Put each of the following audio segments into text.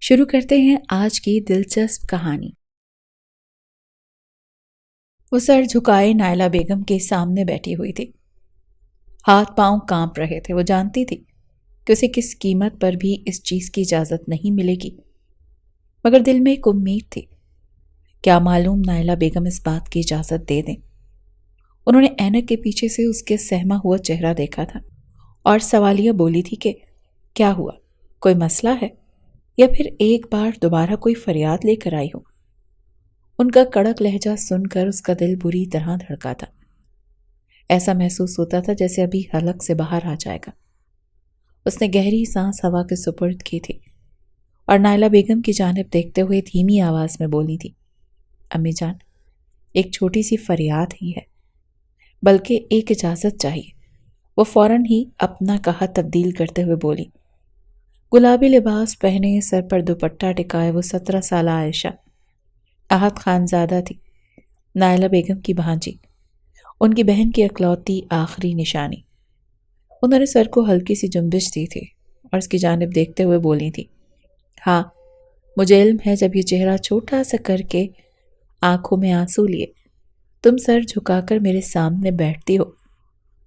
شروع کرتے ہیں آج کی دلچسپ کہانی۔ وہ سر جھکائے نائلہ بیگم کے سامنے بیٹھی ہوئی تھی۔ ہاتھ پاؤں کانپ رہے تھے۔ وہ جانتی تھی کہ اسے کس قیمت پر بھی اس چیز کی اجازت نہیں ملے گی، مگر دل میں ایک امید تھی۔ کیا معلوم نائلہ بیگم اس بات کی اجازت دے دیں۔ انہوں نے اینک کے پیچھے سے اس کے سہما ہوا چہرہ دیکھا تھا اور سوالیہ بولی تھی کہ کیا ہوا، کوئی مسئلہ ہے یا پھر ایک بار دوبارہ کوئی فریاد لے کر آئی ہو۔ ان کا کڑک لہجہ سن کر اس کا دل بری طرح دھڑکا تھا۔ ایسا محسوس ہوتا تھا جیسے ابھی حلق سے باہر آ جائے گا۔ اس نے گہری سانس ہوا کے سپرد کی تھی اور نائلہ بیگم کی جانب دیکھتے ہوئے دھیمی آواز میں بولی تھی، امی جان، ایک چھوٹی سی فریاد ہی ہے، بلکہ ایک اجازت چاہیے۔ وہ فوراً ہی اپنا کہا تبدیل کرتے ہوئے بولی۔ گلابی لباس پہنے، سر پر دوپٹہ ٹکائے وہ 17 سالہ عائشہ احد خانزادہ تھی، نائلہ بیگم کی بھانجی، ان کی بہن کی اکلوتی آخری نشانی۔ انہوں نے سر کو ہلکی سی جنبش دی تھی اور اس کی جانب دیکھتے ہوئے بولی تھی، ہاں مجھے علم ہے جب یہ چہرہ چھوٹا سا کر کے آنکھوں میں آنسو لیے تم سر جھکا کر میرے سامنے بیٹھتی ہو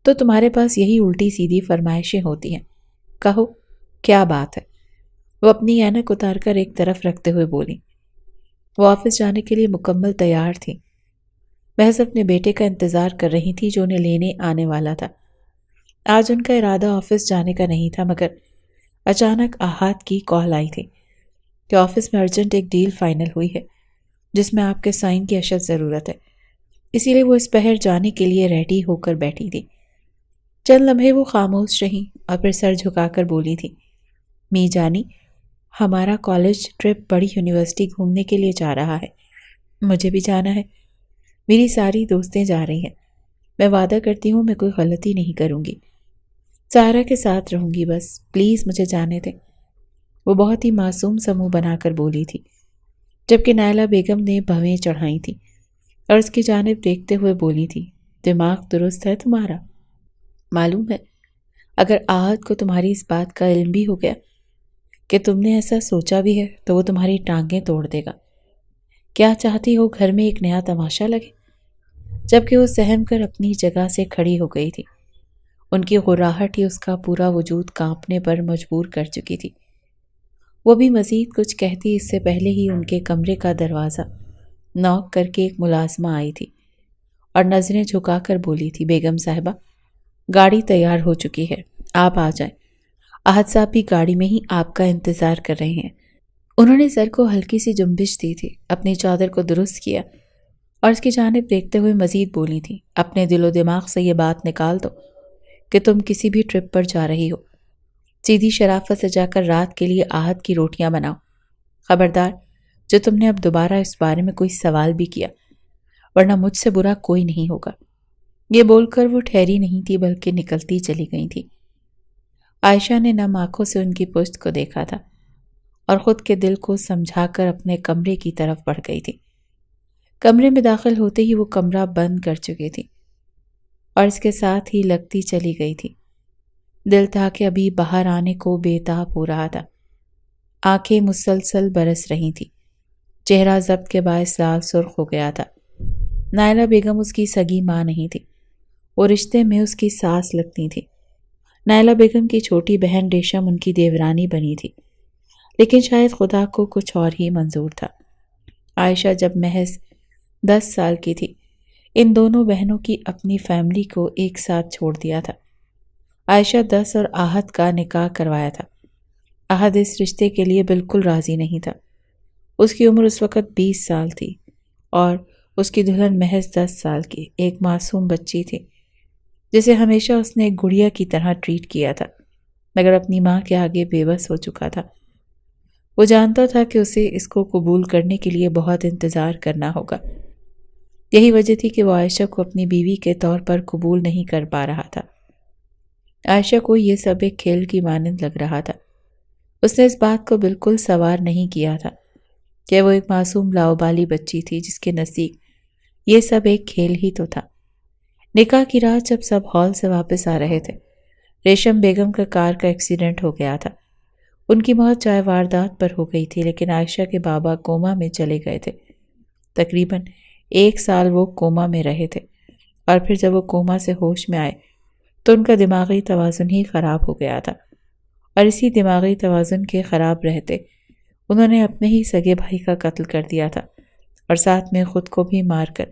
تو تمہارے پاس یہی الٹی سیدھی فرمائشیں ہوتی ہیں۔ کہو کیا بات ہے؟ وہ اپنی اینک اتار کر ایک طرف رکھتے ہوئے بولی۔ وہ آفس جانے کے لیے مکمل تیار تھی، محض اپنے بیٹے کا انتظار کر رہی تھی جو انہیں لینے آنے والا تھا۔ آج ان کا ارادہ آفس جانے کا نہیں تھا، مگر اچانک احاد کی کال آئی تھی کہ آفس میں ارجنٹ ایک ڈیل فائنل ہوئی ہے جس میں آپ کے سائن کی اشد ضرورت ہے، اسی لیے وہ اس پہر جانے کے لیے ریڈی ہو کر بیٹھی تھی۔ چند لمحے وہ خاموش رہیں اور پھر سر جھکا کر بولی تھی، می جانی، ہمارا کالج ٹرپ بڑی یونیورسٹی گھومنے کے لیے جا رہا ہے، مجھے بھی جانا ہے، میری ساری دوستیں جا رہی ہیں، میں وعدہ کرتی ہوں میں کوئی غلطی نہیں کروں گی، سارا کے ساتھ رہوں گی، بس پلیز مجھے جانے دیں۔ وہ بہت ہی معصوم سا منہ بنا کر بولی تھی، جبکہ نائلہ بیگم نے بھویں چڑھائی تھی اور اس کی جانب دیکھتے ہوئے بولی تھی، دماغ درست ہے تمہارا؟ معلوم ہے اگر احد کو تمہاری اس بات کا علم بھی ہو گیا کہ تم نے ایسا سوچا بھی ہے تو وہ تمہاری ٹانگیں توڑ دے گا۔ کیا چاہتی ہو گھر میں ایک نیا تماشا لگے؟ جبکہ وہ سہم کر اپنی جگہ سے کھڑی ہو گئی تھی۔ ان کی غراہٹ ہی اس کا پورا وجود کانپنے پر مجبور کر چکی تھی۔ وہ بھی مزید کچھ کہتی اس سے پہلے ہی ان کے کمرے کا دروازہ نوک کر کے ایک ملازمہ آئی تھی اور نظریں جھکا کر بولی تھی، بیگم صاحبہ گاڑی تیار ہو چکی ہے، آپ آ جائیں، احد صاحب بھی گاڑی میں ہی آپ کا انتظار کر رہے ہیں۔ انہوں نے سر کو ہلکی سی جنبش دی تھی، اپنی چادر کو درست کیا اور اس کی جانب دیکھتے ہوئے مزید بولی تھی، اپنے دل و دماغ سے یہ بات نکال دو کہ تم کسی بھی ٹرپ پر جا رہی ہو، سیدھی شرافت سے جا کر رات کے لیے احد کی روٹیاں بناؤ۔ خبردار جو تم نے اب دوبارہ اس بارے میں کوئی سوال بھی کیا، ورنہ مجھ سے برا کوئی نہیں ہوگا۔ یہ بول کر وہ ٹھہری نہیں تھی بلکہ نکلتی چلی گئی تھی۔ عائشہ نے نم آنکھوں سے ان کی پشت کو دیکھا تھا اور خود کے دل کو سمجھا کر اپنے کمرے کی طرف بڑھ گئی تھی۔ کمرے میں داخل ہوتے ہی وہ کمرہ بند کر چکی تھی اور اس کے ساتھ ہی لگتی چلی گئی تھی۔ دل تھا کہ ابھی باہر آنے کو بے تاب ہو رہا تھا۔ آنکھیں مسلسل برس رہی تھی، چہرہ ضبط کے باعث لال سرخ ہو گیا تھا۔ نائلہ بیگم اس کی سگی ماں نہیں تھی، وہ رشتے میں اس کی ساس لگتی تھی۔ نائلہ بیگم کی چھوٹی بہن ریشم ان کی دیورانی بنی تھی، لیکن شاید خدا کو کچھ اور ہی منظور تھا۔ عائشہ جب محض 10 سال کی تھی، ان دونوں بہنوں کی اپنی فیملی کو ایک ساتھ چھوڑ دیا تھا۔ عائشہ 10 اور احد کا نکاح کروایا تھا۔ احد اس رشتے کے لیے بالکل راضی نہیں تھا۔ اس کی عمر اس وقت 20 سال تھی اور اس کی دلہن محض 10 سال کی ایک معصوم بچی تھی جسے ہمیشہ اس نے ایک گڑیا کی طرح ٹریٹ کیا تھا، مگر اپنی ماں کے آگے بے بس ہو چکا تھا۔ وہ جانتا تھا کہ اسے اس کو قبول کرنے کے لیے بہت انتظار کرنا ہوگا۔ یہی وجہ تھی کہ وہ عائشہ کو اپنی بیوی کے طور پر قبول نہیں کر پا رہا تھا۔ عائشہ کو یہ سب ایک کھیل کی مانند لگ رہا تھا۔ اس نے اس بات کو بالکل سوار نہیں کیا تھا کہ وہ ایک معصوم لاؤبالی بچی تھی جس کے نزدیک یہ سب ایک کھیل ہی تو تھا۔ نکاح کی رات جب سب ہال سے واپس آ رہے تھے، ریشم بیگم کا کار کا ایکسیڈنٹ ہو گیا تھا۔ ان کی موت چاہے واردات پر ہو گئی تھی، لیکن عائشہ کے بابا کوما میں چلے گئے تھے۔ تقریباً 1 سال وہ کوما میں رہے تھے، اور پھر جب وہ کوما سے ہوش میں آئے تو ان کا دماغی توازن ہی خراب ہو گیا تھا، اور اسی دماغی توازن کے خراب رہتے انہوں نے اپنے ہی سگے بھائی کا قتل کر دیا تھا، اور ساتھ میں خود کو بھی مار کر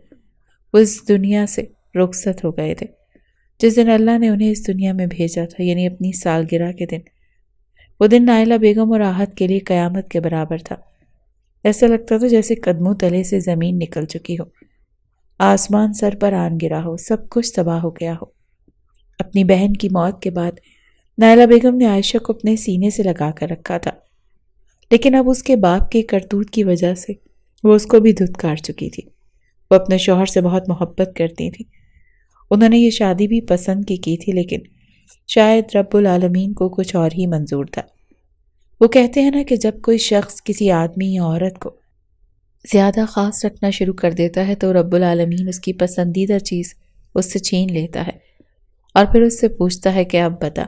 وہ اس دنیا سے رخصت ہو گئے تھے جس دن اللہ نے انہیں اس دنیا میں بھیجا تھا، یعنی اپنی سالگرہ کے دن۔ وہ دن نائلہ بیگم اور آہت کے لیے قیامت کے برابر تھا۔ ایسا لگتا تھا جیسے قدموں تلے سے زمین نکل چکی ہو، آسمان سر پر آن گرا ہو، سب کچھ تباہ ہو گیا ہو۔ اپنی بہن کی موت کے بعد نائلہ بیگم نے عائشہ کو اپنے سینے سے لگا کر رکھا تھا، لیکن اب اس کے باپ کے کرتوت کی وجہ سے وہ اس کو بھی دھتکار چکی تھی۔ وہ اپنے شوہر سے بہت محبت کرتی تھی، انہوں نے یہ شادی بھی پسند کی تھی، لیکن شاید رب العالمین کو کچھ اور ہی منظور تھا۔ وہ کہتے ہیں نا کہ جب کوئی شخص کسی آدمی یا عورت کو زیادہ خاص رکھنا شروع کر دیتا ہے تو رب العالمین اس کی پسندیدہ چیز اس سے چھین لیتا ہے، اور پھر اس سے پوچھتا ہے کہ اب بتا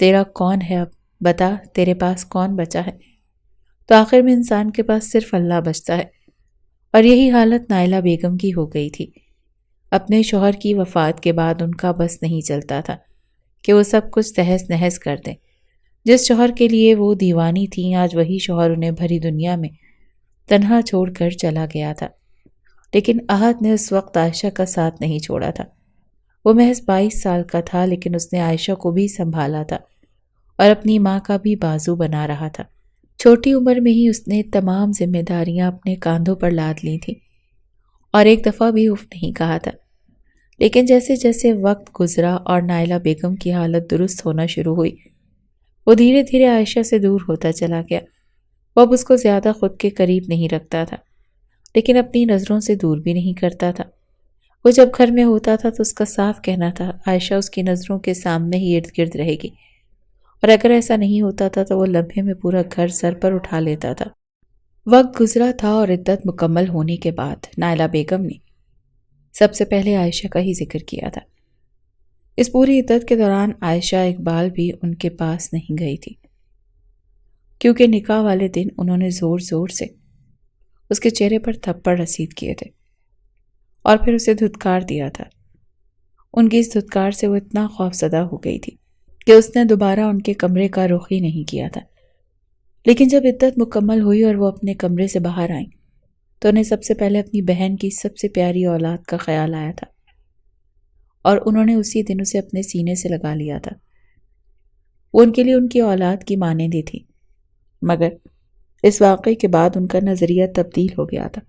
تیرا کون ہے، اب بتا تیرے پاس کون بچا ہے۔ تو آخر میں انسان کے پاس صرف اللہ بچتا ہے، اور یہی حالت نائلہ بیگم کی ہو گئی تھی۔ اپنے شوہر کی وفات کے بعد ان کا بس نہیں چلتا تھا کہ وہ سب کچھ تہس نہس کر دیں۔ جس شوہر کے لیے وہ دیوانی تھیں، آج وہی شوہر انہیں بھری دنیا میں تنہا چھوڑ کر چلا گیا تھا۔ لیکن احد نے اس وقت عائشہ کا ساتھ نہیں چھوڑا تھا۔ وہ محض 22 سال کا تھا، لیکن اس نے عائشہ کو بھی سنبھالا تھا اور اپنی ماں کا بھی بازو بنا رہا تھا۔ چھوٹی عمر میں ہی اس نے تمام ذمہ داریاں اپنے کاندھوں پر لاد لی تھیں، اور ایک دفعہ بھی اف نہیں کہا تھا۔ لیکن جیسے جیسے وقت گزرا اور نائلہ بیگم کی حالت درست ہونا شروع ہوئی، وہ دھیرے دھیرے عائشہ سے دور ہوتا چلا گیا۔ وہ اب اس کو زیادہ خود کے قریب نہیں رکھتا تھا، لیکن اپنی نظروں سے دور بھی نہیں کرتا تھا۔ وہ جب گھر میں ہوتا تھا تو اس کا صاف کہنا تھا عائشہ اس کی نظروں کے سامنے ہی ارد گرد رہے گی، اور اگر ایسا نہیں ہوتا تھا تو وہ لمحے میں پورا گھر سر پر اٹھا لیتا تھا۔ وقت گزرا تھا اور عدت مکمل ہونے کے بعد نائلہ بیگم نے سب سے پہلے عائشہ کا ہی ذکر کیا تھا۔ اس پوری عدت کے دوران عائشہ اقبال بھی ان کے پاس نہیں گئی تھی، کیونکہ نکاح والے دن انہوں نے زور زور سے اس کے چہرے پر تھپڑ رسید کیے تھے اور پھر اسے دھتکار دیا تھا۔ ان کی اس دھتکار سے وہ اتنا خوفزدہ ہو گئی تھی کہ اس نے دوبارہ ان کے کمرے کا رخ ہی نہیں کیا تھا۔ لیکن جب عدت مکمل ہوئی اور وہ اپنے کمرے سے باہر آئیں تو انہیں سب سے پہلے اپنی بہن کی سب سے پیاری اولاد کا خیال آیا تھا، اور انہوں نے اسی دن اسے اپنے سینے سے لگا لیا تھا۔ وہ ان کے لیے ان کی اولاد کی مانندی تھی، مگر اس واقعے کے بعد ان کا نظریہ تبدیل ہو گیا تھا۔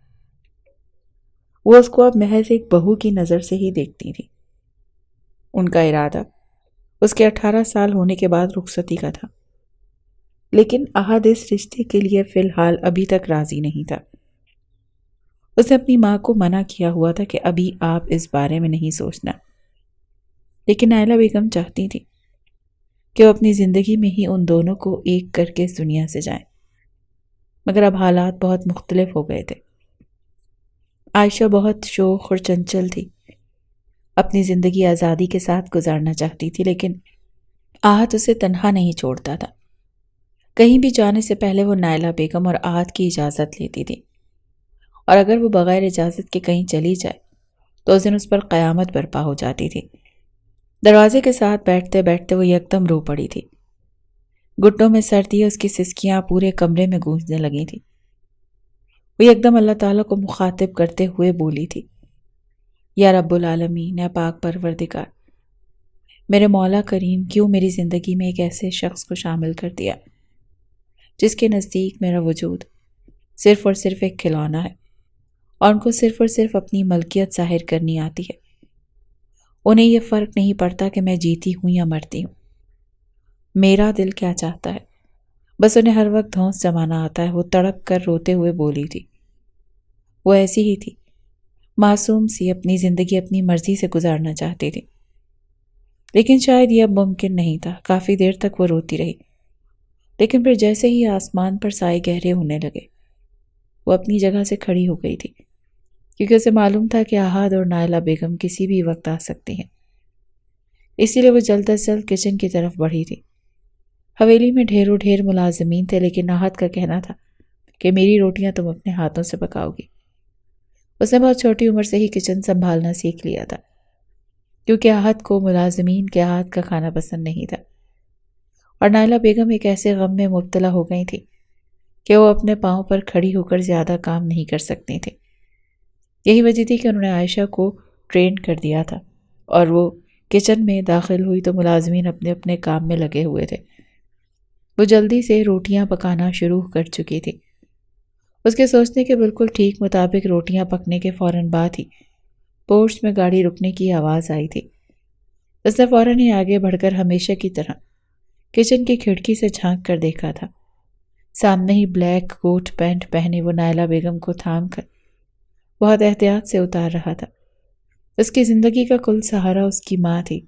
وہ اس کو اب محض ایک بہو کی نظر سے ہی دیکھتی تھی۔ ان کا ارادہ اس کے 18 سال ہونے کے بعد رخصتی کا تھا، لیکن احد اس رشتے کے لیے فی الحال ابھی تک راضی نہیں تھا۔ اس نے اپنی ماں کو منع کیا ہوا تھا کہ ابھی آپ اس بارے میں نہیں سوچنا، لیکن نائلہ بیگم چاہتی تھی کہ وہ اپنی زندگی میں ہی ان دونوں کو ایک کر کے اس دنیا سے جائیں، مگر اب حالات بہت مختلف ہو گئے تھے۔ عائشہ بہت شوخ اور چنچل تھی، اپنی زندگی آزادی کے ساتھ گزارنا چاہتی تھی، لیکن آہت اسے تنہا نہیں چھوڑتا تھا۔ کہیں بھی جانے سے پہلے وہ نائلہ بیگم اور آہت کی اجازت لیتی تھی، اور اگر وہ بغیر اجازت کے کہیں چلی جائے تو اس دن اس پر قیامت برپا ہو جاتی تھی۔ دروازے کے ساتھ بیٹھتے بیٹھتے وہ یکدم رو پڑی تھی۔ گھٹنوں میں سر دیے اس کی سسکیاں پورے کمرے میں گونجنے لگی تھی۔ وہ یکدم اللہ تعالیٰ کو مخاطب کرتے ہوئے بولی تھی، یا رب العالمین، اے پاک پروردگار، میرے مولا کریم، کیوں میری زندگی میں ایک ایسے شخص کو شامل کر دیا جس کے نزدیک میرا وجود صرف اور صرف ایک کھلونا ہے، اور ان کو صرف اور صرف اپنی ملکیت ظاہر کرنی آتی ہے۔ انہیں یہ فرق نہیں پڑتا کہ میں جیتی ہوں یا مرتی ہوں، میرا دل کیا چاہتا ہے، بس انہیں ہر وقت دھونس جمانا آتا ہے۔ وہ تڑپ کر روتے ہوئے بولی تھی۔ وہ ایسی ہی تھی، معصوم سی، اپنی زندگی اپنی مرضی سے گزارنا چاہتی تھی، لیکن شاید یہ اب ممکن نہیں تھا۔ کافی دیر تک وہ روتی رہی، لیکن پھر جیسے ہی آسمان پر سائے گہرے ہونے لگے وہ اپنی جگہ سے کھڑی ہو گئی تھی، کیونکہ اسے معلوم تھا کہ احد اور نائلہ بیگم کسی بھی وقت آ سکتی ہیں۔ اسی لیے وہ جلد از جلد کچن کی طرف بڑھی تھی۔ حویلی میں ڈھیروں ڈھیر ملازمین تھے، لیکن احد کا کہنا تھا کہ میری روٹیاں تم اپنے ہاتھوں سے پکاؤ گی۔ اس نے بہت چھوٹی عمر سے ہی کچن سنبھالنا سیکھ لیا تھا، کیونکہ احد کو ملازمین کے ہاتھ کا کھانا پسند نہیں تھا، اور نائلہ بیگم ایک ایسے غم میں مبتلا ہو گئی تھی کہ وہ اپنے پاؤں پر کھڑی ہو کر زیادہ کام نہیں کر سکتی تھی۔ یہی وجہ تھی کہ انہوں نے عائشہ کو ٹرین کر دیا تھا، اور وہ کچن میں داخل ہوئی تو ملازمین اپنے اپنے کام میں لگے ہوئے تھے۔ وہ جلدی سے روٹیاں پکانا شروع کر چکی تھی۔ اس کے سوچنے کے بالکل ٹھیک مطابق روٹیاں پکنے کے فوراً بعد ہی پورچ میں گاڑی رکنے کی آواز آئی تھی۔ اس نے فوراً ہی آگے بڑھ کر ہمیشہ کی طرح کچن کی کھڑکی سے جھانک کر دیکھا تھا۔ سامنے ہی بلیک کوٹ پینٹ پہنے وہ نائلہ بیگم کو تھام کر بہت احتیاط سے اتار رہا تھا۔ اس کی زندگی کا کل سہارا اس کی ماں تھی۔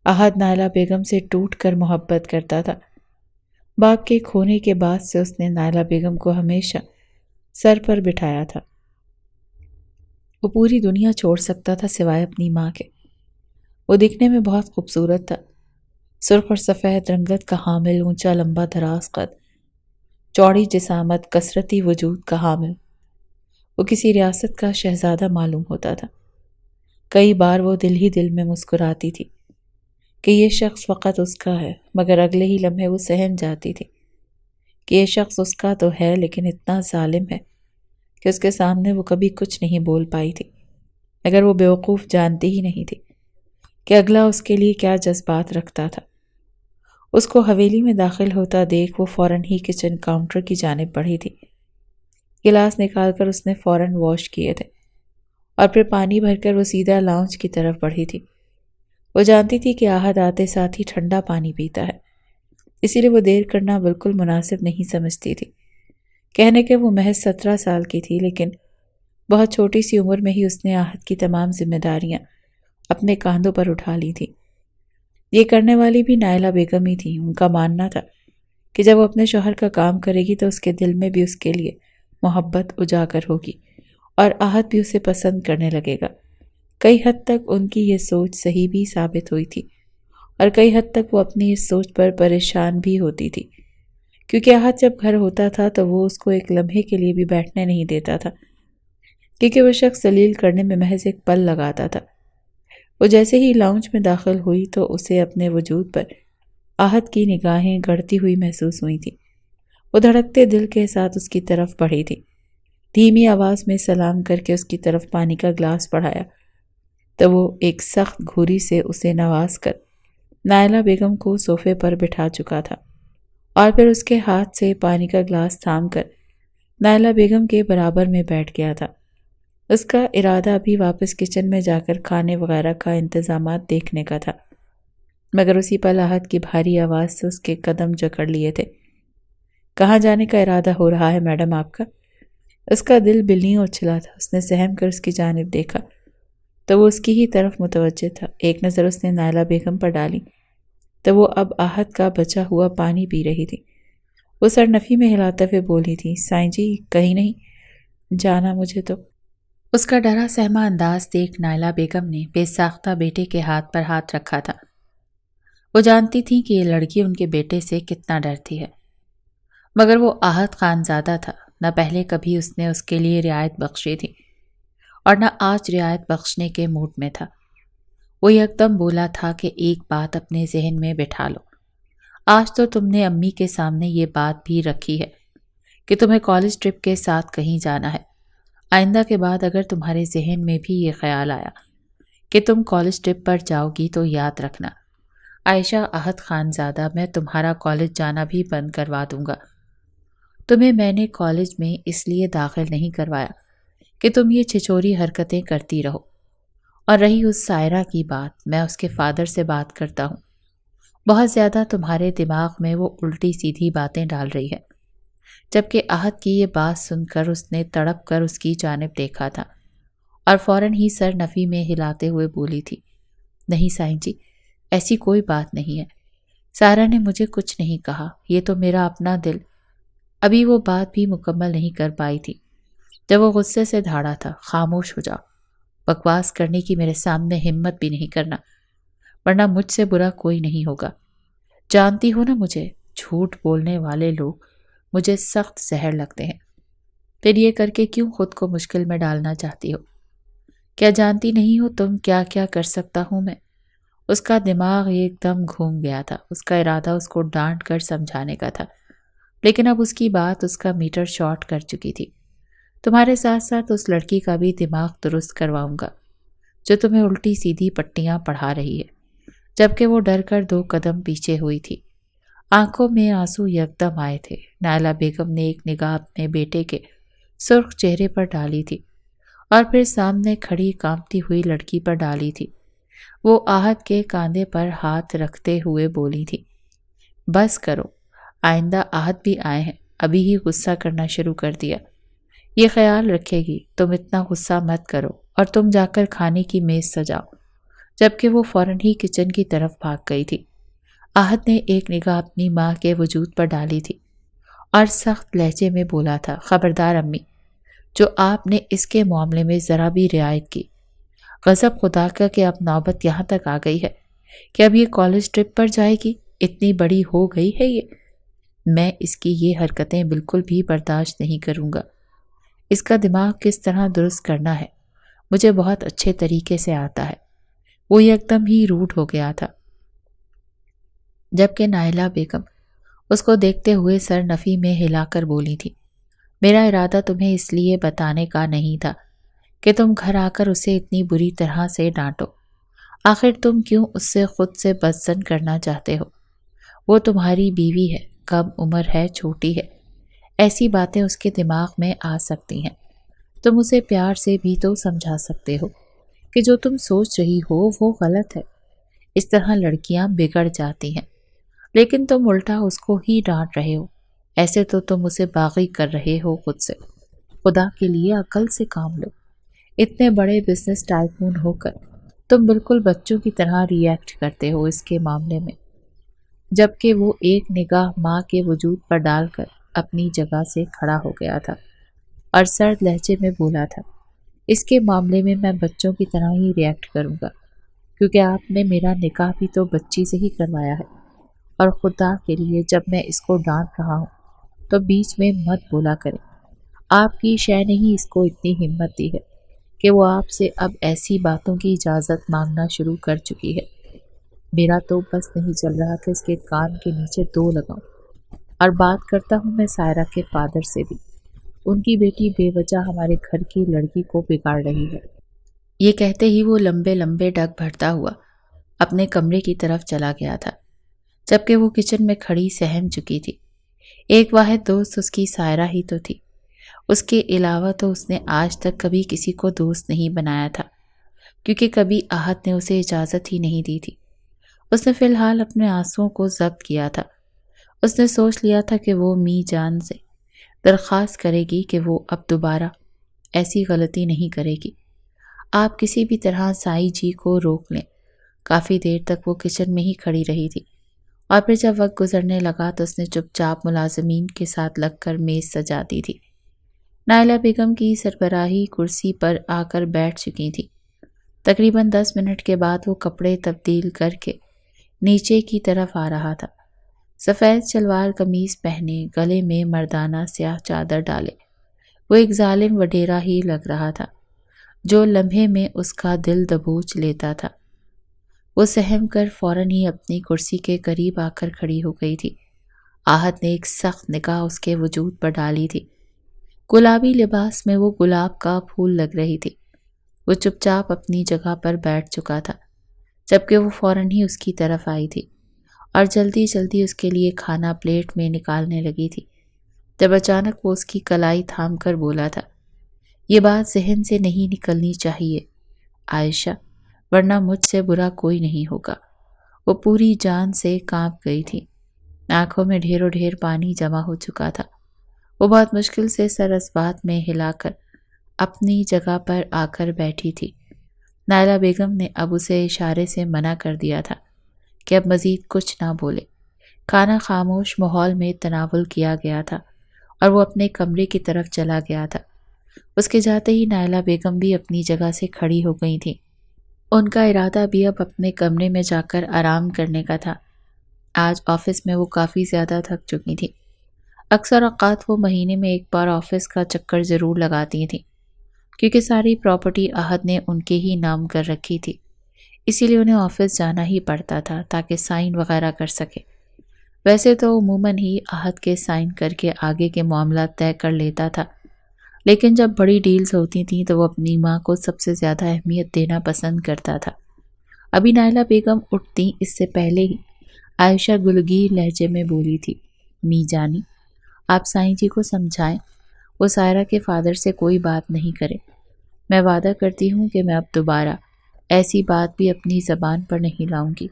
احد نائلہ بیگم سے ٹوٹ کر محبت کرتا تھا۔ باپ کے کھونے کے بعد سے اس نے نائلہ بیگم کو ہمیشہ سر پر بٹھایا تھا۔ وہ پوری دنیا چھوڑ سکتا تھا سوائے اپنی ماں کے۔ وہ دکھنے میں بہت خوبصورت تھا، سرخ اور سفید رنگت کا حامل، اونچا لمبا دراز قد، چوڑی جسامت، کثرتی وجود کا حامل۔ وہ کسی ریاست کا شہزادہ معلوم ہوتا تھا۔ کئی بار وہ دل ہی دل میں مسکراتی تھی کہ یہ شخص فقط اس کا ہے، مگر اگلے ہی لمحے وہ سہم جاتی تھی کہ یہ شخص اس کا تو ہے لیکن اتنا ظالم ہے کہ اس کے سامنے وہ کبھی کچھ نہیں بول پائی تھی، مگر وہ بیوقوف جانتی ہی نہیں تھی کہ اگلا اس کے لیے کیا جذبات رکھتا تھا۔ اس کو حویلی میں داخل ہوتا دیکھ وہ فوراً ہی کچن کاؤنٹر کی جانب بڑھی تھی۔ گلاس نکال کر اس نے فوراً واش کیے تھے اور پھر پانی بھر کر وہ سیدھا لاؤنج کی طرف بڑھی تھی۔ وہ جانتی تھی کہ احد آتے ساتھ ہی ٹھنڈا پانی پیتا ہے، اسی لیے وہ دیر کرنا بالکل مناسب نہیں سمجھتی تھی۔ کہنے کہ وہ محض 17 سال کی تھی، لیکن بہت چھوٹی سی عمر میں ہی اس نے احد کی تمام ذمہ داریاں اپنے کاندھوں پر اٹھا لی تھی۔ یہ کرنے والی بھی نائلہ بیگم ہی تھی۔ ان کا ماننا تھا کہ جب وہ اپنے شوہر کا کام کرے گی تو اس کے دل میں بھی اس کے لیے محبت اجاگر ہوگی اور احد بھی اسے پسند کرنے لگے گا۔ کئی حد تک ان کی یہ سوچ صحیح بھی ثابت ہوئی تھی، اور کئی حد تک وہ اپنی اس سوچ پر پریشان بھی ہوتی تھی، کیونکہ احد جب گھر ہوتا تھا تو وہ اس کو ایک لمحے کے لیے بھی بیٹھنے نہیں دیتا تھا، کیونکہ وہ شخص ذلیل کرنے میں محض ایک پل لگاتا تھا۔ وہ جیسے ہی لاؤنج میں داخل ہوئی تو اسے اپنے وجود پر احد کی نگاہیں گڑتی ہوئی محسوس ہوئی تھی۔ وہ دھڑکتے دل کے ساتھ اس کی طرف بڑھی تھی۔ دھیمی آواز میں سلام کر کے اس کی طرف پانی کا گلاس بڑھایا تو وہ ایک سخت گھوری سے اسے نواز کر نائلہ بیگم کو صوفے پر بٹھا چکا تھا، اور پھر اس کے ہاتھ سے پانی کا گلاس تھام کر نائلہ بیگم کے برابر میں بیٹھ گیا تھا۔ اس کا ارادہ بھی واپس کچن میں جا کر کھانے وغیرہ کا انتظامات دیکھنے کا تھا، مگر اسی پل احد کی بھاری آواز سے اس کے قدم جکڑ لیے تھے۔ کہاں جانے کا ارادہ ہو رہا ہے میڈم آپ کا؟ اس کا دل بلیوں اچھلا تھا۔ اس نے سہم کر اس کی جانب دیکھا تو وہ اس کی ہی طرف متوجہ تھا۔ ایک نظر اس نے نائلہ بیگم پر ڈالی تو وہ اب احد کا بچا ہوا پانی پی رہی تھی۔ وہ سر نفی میں ہلاتے ہوئے بولی تھی، سائیں جی کہیں نہیں جانا مجھے تو۔ اس کا ڈرا سہما انداز دیکھ نائلہ بیگم نے بے ساختہ بیٹے کے ہاتھ پر ہاتھ رکھا تھا۔ وہ جانتی تھی کہ یہ لڑکی ان کے بیٹے سے کتنا ڈرتی ہے، مگر وہ احد خانزادہ تھا۔ نہ پہلے کبھی اس نے اس کے لیے رعایت بخشی تھی اور نہ آج رعایت بخشنے کے موڈ میں تھا۔ وہ یکدم بولا تھا کہ ایک بات اپنے ذہن میں بٹھا لو، آج تو تم نے امی کے سامنے یہ بات بھی رکھی ہے کہ تمہیں کالج ٹرپ کے ساتھ کہیں جانا ہے۔ آئندہ کے بعد اگر تمہارے ذہن میں بھی یہ خیال آیا کہ تم کالج ٹرپ پر جاؤ گی تو یاد رکھنا، عائشہ احد خانزادہ، میں تمہارا کالج جانا بھی بند کروا دوں گا۔ تمہیں میں نے کالج میں اس لیے داخل نہیں کروایا کہ تم یہ چھچوری حرکتیں کرتی رہو۔ اور رہی اس سائرہ کی بات، میں اس کے فادر سے بات کرتا ہوں، بہت زیادہ تمہارے دماغ میں وہ الٹی سیدھی باتیں ڈال رہی ہے۔ جبکہ احد کی یہ بات سن کر اس نے تڑپ کر اس کی جانب دیکھا تھا اور فوراً ہی سر نفی میں ہلاتے ہوئے بولی تھی، نہیں سائیں جی، ایسی کوئی بات نہیں ہے، سائرہ نے مجھے کچھ نہیں کہا، یہ تو میرا اپنا دل۔ ابھی وہ بات بھی مکمل نہیں کر پائی تھی جب وہ غصے سے دھاڑا تھا، خاموش ہو جاؤ، بکواس کرنے کی میرے سامنے ہمت بھی نہیں کرنا، ورنہ مجھ سے برا کوئی نہیں ہوگا، جانتی ہو نا مجھے، جھوٹ بولنے والے لوگ مجھے سخت زہر لگتے ہیں۔ پھر یہ کر کے کیوں خود کو مشکل میں ڈالنا چاہتی ہو؟ کیا جانتی نہیں ہو تم کیا کیا کر سکتا ہوں میں؟ اس کا دماغ ایک دم گھوم گیا تھا۔ اس کا ارادہ اس کو ڈانٹ کر سمجھانے کا تھا، لیکن اب اس کی بات اس کا میٹر شارٹ کر چکی تھی۔ تمہارے ساتھ ساتھ اس لڑکی کا بھی دماغ درست کرواؤں گا جو تمہیں الٹی سیدھی پٹیاں پڑھا رہی ہے۔ جبکہ وہ ڈر کر 2 قدم پیچھے ہوئی تھی۔ آنکھوں میں آنسو یکدم آئے تھے۔ نائلہ بیگم نے ایک نگاہ اپنے بیٹے کے سرخ چہرے پر ڈالی تھی اور پھر سامنے کھڑی کانپتی ہوئی لڑکی پر ڈالی تھی۔ وہ آہت کے کاندھے پر ہاتھ رکھتے ہوئے بولی تھی، بس کرو، آئندہ آہت بھی آئے ہیں، ابھی ہی غصہ کرنا شروع کر دیا۔ یہ خیال رکھے گی تم اتنا غصہ مت کرو اور تم جا کر کھانے کی میز سجاؤ۔ جبکہ وہ فوراً ہی کچن کی طرف بھاگ گئی تھی۔ آہت نے ایک نگاہ اپنی ماں کے وجود پر ڈالی تھی اور سخت لہجے میں بولا تھا، خبردار امی، جو آپ نے اس کے معاملے میں ذرا بھی رعایت کی۔ غضب خدا کا کہ اب نوبت یہاں تک آ گئی ہے کہ اب یہ کالج ٹرپ پر جائے گی۔ اتنی بڑی ہو گئی ہے یہ۔ میں اس کی یہ حرکتیں بالکل بھی برداشت نہیں کروں گا۔ اس کا دماغ کس طرح درست کرنا ہے مجھے بہت اچھے طریقے سے آتا ہے۔ وہ یکدم ہی روڈ ہو گیا تھا، جبکہ نائلہ بیگم اس کو دیکھتے ہوئے سر نفی میں ہلا کر بولی تھی، میرا ارادہ تمہیں اس لیے بتانے کا نہیں تھا کہ تم گھر آ کر اسے اتنی بری طرح سے ڈانٹو۔ آخر تم کیوں اس سے خود سے بدزن کرنا چاہتے ہو؟ وہ تمہاری بیوی ہے، کم عمر ہے، چھوٹی ہے، ایسی باتیں اس کے دماغ میں آ سکتی ہیں۔ تم اسے پیار سے بھی تو سمجھا سکتے ہو کہ جو تم سوچ رہی ہو وہ غلط ہے۔ اس طرح لڑکیاں بگڑ جاتی ہیں، لیکن تم الٹا اس کو ہی ڈانٹ رہے ہو۔ ایسے تو تم اسے باغی کر رہے ہو خود سے۔ خدا کے لیے عقل سے کام لو۔ اتنے بڑے بزنس ٹائکون ہو کر تم بالکل بچوں کی طرح ری ایکٹ کرتے ہو اس کے معاملے میں۔ جبکہ وہ ایک نگاہ ماں کے وجود پر ڈال کر اپنی جگہ سے کھڑا ہو گیا تھا اور سرد لہجے میں بولا تھا، اس کے معاملے میں میں بچوں کی طرح ہی ری ایکٹ کروں گا، کیونکہ آپ نے میرا نکاح بھی تو بچی سے ہی کروایا ہے۔ اور خدا کے لیے جب میں اس کو ڈانٹ رہا ہوں تو بیچ میں مت بولا کریں۔ آپ کی شے نے ہی اس کو اتنی ہمت دی ہے کہ وہ آپ سے اب ایسی باتوں کی اجازت مانگنا شروع کر چکی ہے۔ میرا تو بس نہیں چل رہا کہ اس کے کان کے نیچے 2 لگاؤں۔ اور بات کرتا ہوں میں سائرہ کے فادر سے بھی، ان کی بیٹی بے وجہ ہمارے گھر کی لڑکی کو بگاڑ رہی ہے۔ یہ کہتے ہی وہ لمبے لمبے ڈگ بھرتا ہوا اپنے کمرے کی طرف چلا گیا تھا، جبکہ وہ کچن میں کھڑی سہم چکی تھی۔ ایک واحد دوست اس کی سائرہ ہی تو تھی۔ اس کے علاوہ تو اس نے آج تک کبھی کسی کو دوست نہیں بنایا تھا، کیونکہ کبھی آہت نے اسے اجازت ہی نہیں دی تھی۔ اس نے فی الحال اپنے آنسوؤں کو ضبط کیا تھا۔ اس نے سوچ لیا تھا کہ وہ می جان سے درخواست کرے گی کہ وہ اب دوبارہ ایسی غلطی نہیں کرے گی۔ آپ کسی بھی طرح سائی جی کو روک لیں۔ کافی دیر تک وہ کچن میں ہی کھڑی رہی تھی، اور پھر جب وقت گزرنے لگا تو اس نے چپ چاپ ملازمین کے ساتھ لگ کر میز سجا دی تھی۔ نائلہ بیگم کی سربراہی کرسی پر آ کر بیٹھ چکی تھی۔ تقریباً 10 منٹ کے بعد وہ کپڑے تبدیل کر کے نیچے کی طرف آ رہا تھا۔ سفید شلوار قمیض پہنے، گلے میں مردانہ سیاہ چادر ڈالے، وہ ایک ظالم وڈیرا ہی لگ رہا تھا جو لمحے میں اس کا دل دبوچ لیتا تھا۔ وہ سہم کر فوراً ہی اپنی کرسی کے قریب آ کر کھڑی ہو گئی تھی۔ آہت نے ایک سخت نگاہ اس کے وجود پر ڈالی تھی۔ گلابی لباس میں وہ گلاب کا پھول لگ رہی تھی۔ وہ چپ چاپ اپنی جگہ پر بیٹھ چکا تھا، جبکہ وہ فوراً ہی اس کی طرف آئی تھی اور جلدی جلدی اس کے لیے کھانا پلیٹ میں نکالنے لگی تھی، جب اچانک وہ اس کی کلائی تھام کر بولا تھا، یہ بات ذہن سے نہیں نکلنی چاہیے عائشہ، ورنہ مجھ سے برا کوئی نہیں ہوگا۔ وہ پوری جان سے کانپ گئی تھی۔ آنکھوں میں ڈھیروں ڈھیر پانی جمع ہو چکا تھا۔ وہ بہت مشکل سے سر اس بات میں ہلا کر اپنی جگہ پر آ کر بیٹھی تھی۔ نائلہ بیگم نے اب اسے اشارے سے منع کر دیا تھا کہ اب مزید کچھ نہ بولے۔ کھانا خاموش ماحول میں تناول کیا گیا تھا اور وہ اپنے کمرے کی طرف چلا گیا تھا۔ اس کے جاتے ہی نائلہ بیگم بھی اپنی جگہ سے کھڑی ہو گئی تھیں۔ ان کا ارادہ بھی اب اپنے کمرے میں جا کر آرام کرنے کا تھا۔ آج آفس میں وہ کافی زیادہ تھک چکی تھی۔ اکثر اوقات وہ مہینے میں ایک بار آفس کا چکر ضرور لگاتی تھیں، کیونکہ ساری پراپرٹی احد نے ان کے ہی نام کر رکھی تھی، اسی لیے انہیں آفس جانا ہی پڑتا تھا تاکہ سائن وغیرہ کر سکے۔ ویسے تو عموماً ہی احد کے سائن کر کے آگے کے معاملات طے کر لیتا تھا، لیکن جب بڑی ڈیلز ہوتی تھیں تو وہ اپنی ماں کو سب سے زیادہ اہمیت دینا پسند کرتا تھا۔ ابھی نائلہ بیگم اٹھتی اس سے پہلے ہی عائشہ گلگیر لہجے میں بولی تھی، می جانی، آپ سائیں جی کو سمجھائیں، وہ سائرہ کے فادر سے کوئی بات نہیں کرے۔ میں وعدہ کرتی ہوں کہ میں اب دوبارہ ایسی بات بھی اپنی زبان پر نہیں لاؤں گی۔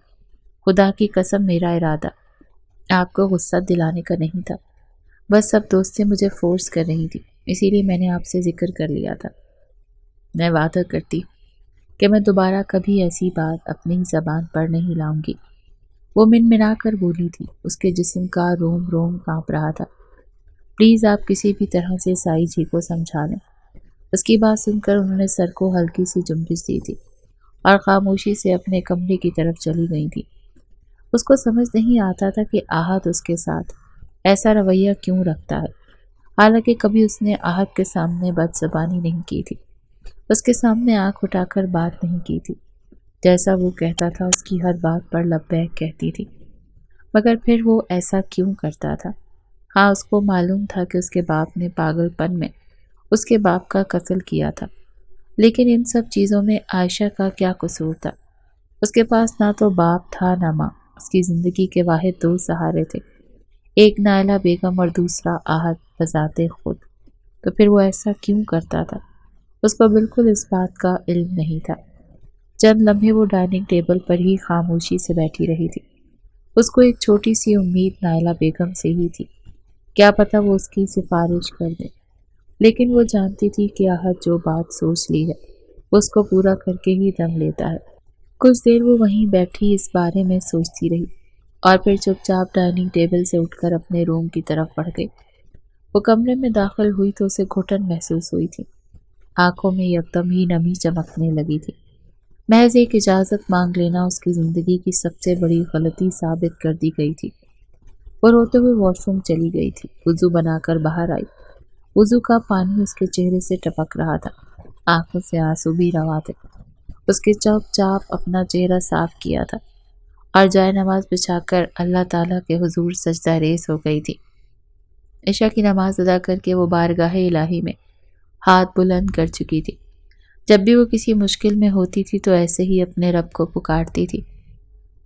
خدا کی قسم میرا ارادہ آپ کو غصہ دلانے کا نہیں تھا، بس سب دوستیں مجھے فورس کر رہی تھی، اسی لیے میں نے آپ سے ذکر کر لیا تھا۔ میں وعدہ کرتی ہوں کہ میں دوبارہ کبھی ایسی بات اپنی زبان پر نہیں لاؤں گی۔ وہ منمنا کر بولی تھی، اس کے جسم کا روم روم کانپ رہا تھا۔ پلیز آپ کسی بھی طرح سے سائی جی کو سمجھا لیں۔ اس کی بات سن کر انہوں نے سر کو ہلکی سی جنبش دی تھی اور خاموشی سے اپنے کمرے کی طرف چلی گئی تھی۔ اس کو سمجھ نہیں آتا تھا کہ احد اس کے ساتھ ایسا رویہ کیوں رکھتا ہے، حالانکہ کبھی اس نے احد کے سامنے بد زبانی نہیں کی تھی، اس کے سامنے آنکھ اٹھا کر بات نہیں کی تھی، جیسا وہ کہتا تھا اس کی ہر بات پر لبیک کہتی تھی۔ مگر پھر وہ ایسا کیوں کرتا تھا؟ ہاں، اس کو معلوم تھا کہ اس کے باپ نے پاگل پن میں اس کے باپ کا قتل کیا تھا، لیکن ان سب چیزوں میں عائشہ کا کیا قصور تھا؟ اس کے پاس نہ تو باپ تھا نہ ماں، اس کی زندگی کے واحد دو سہارے تھے، ایک نائلہ بیگم اور دوسرا احد بذات خود۔ تو پھر وہ ایسا کیوں کرتا تھا؟ اس کو بالکل اس بات کا علم نہیں تھا۔ چند لمحے وہ ڈائننگ ٹیبل پر ہی خاموشی سے بیٹھی رہی تھی۔ اس کو ایک چھوٹی سی امید نائلہ بیگم سے ہی تھی، کیا پتہ وہ اس کی سفارش کر دے، لیکن وہ جانتی تھی کہ احد جو بات سوچ لی ہے اس کو پورا کر کے ہی دم لیتا ہے۔ کچھ دیر وہ وہیں بیٹھی اس بارے میں سوچتی رہی اور پھر چپ چاپ ڈائننگ ٹیبل سے اٹھ کر اپنے روم کی طرف بڑھ گئی۔ وہ کمرے میں داخل ہوئی تو اسے گھٹن محسوس ہوئی تھی، آنکھوں میں یکدم ہی نمی چمکنے لگی تھی۔ محض ایک اجازت مانگ لینا اس کی زندگی کی سب سے بڑی غلطی ثابت کر دی گئی تھی۔ وہ روتے ہوئے واش روم چلی گئی تھی، وضو بنا کر باہر آئی۔ وضو کا پانی اس کے چہرے سے ٹپک رہا تھا، آنکھوں سے آنسو بھی روا تھے۔ اس کے چپ چاپ اپنا چہرہ صاف کیا تھا اور جائے نماز بچھا کر اللہ تعالیٰ کے حضور سجدہ ریز ہو گئی تھی۔ عشاء کی نماز ادا کر کے وہ بارگاہ الہی میں ہاتھ بلند کر چکی تھی۔ جب بھی وہ کسی مشکل میں ہوتی تھی تو ایسے ہی اپنے رب کو پکارتی تھی۔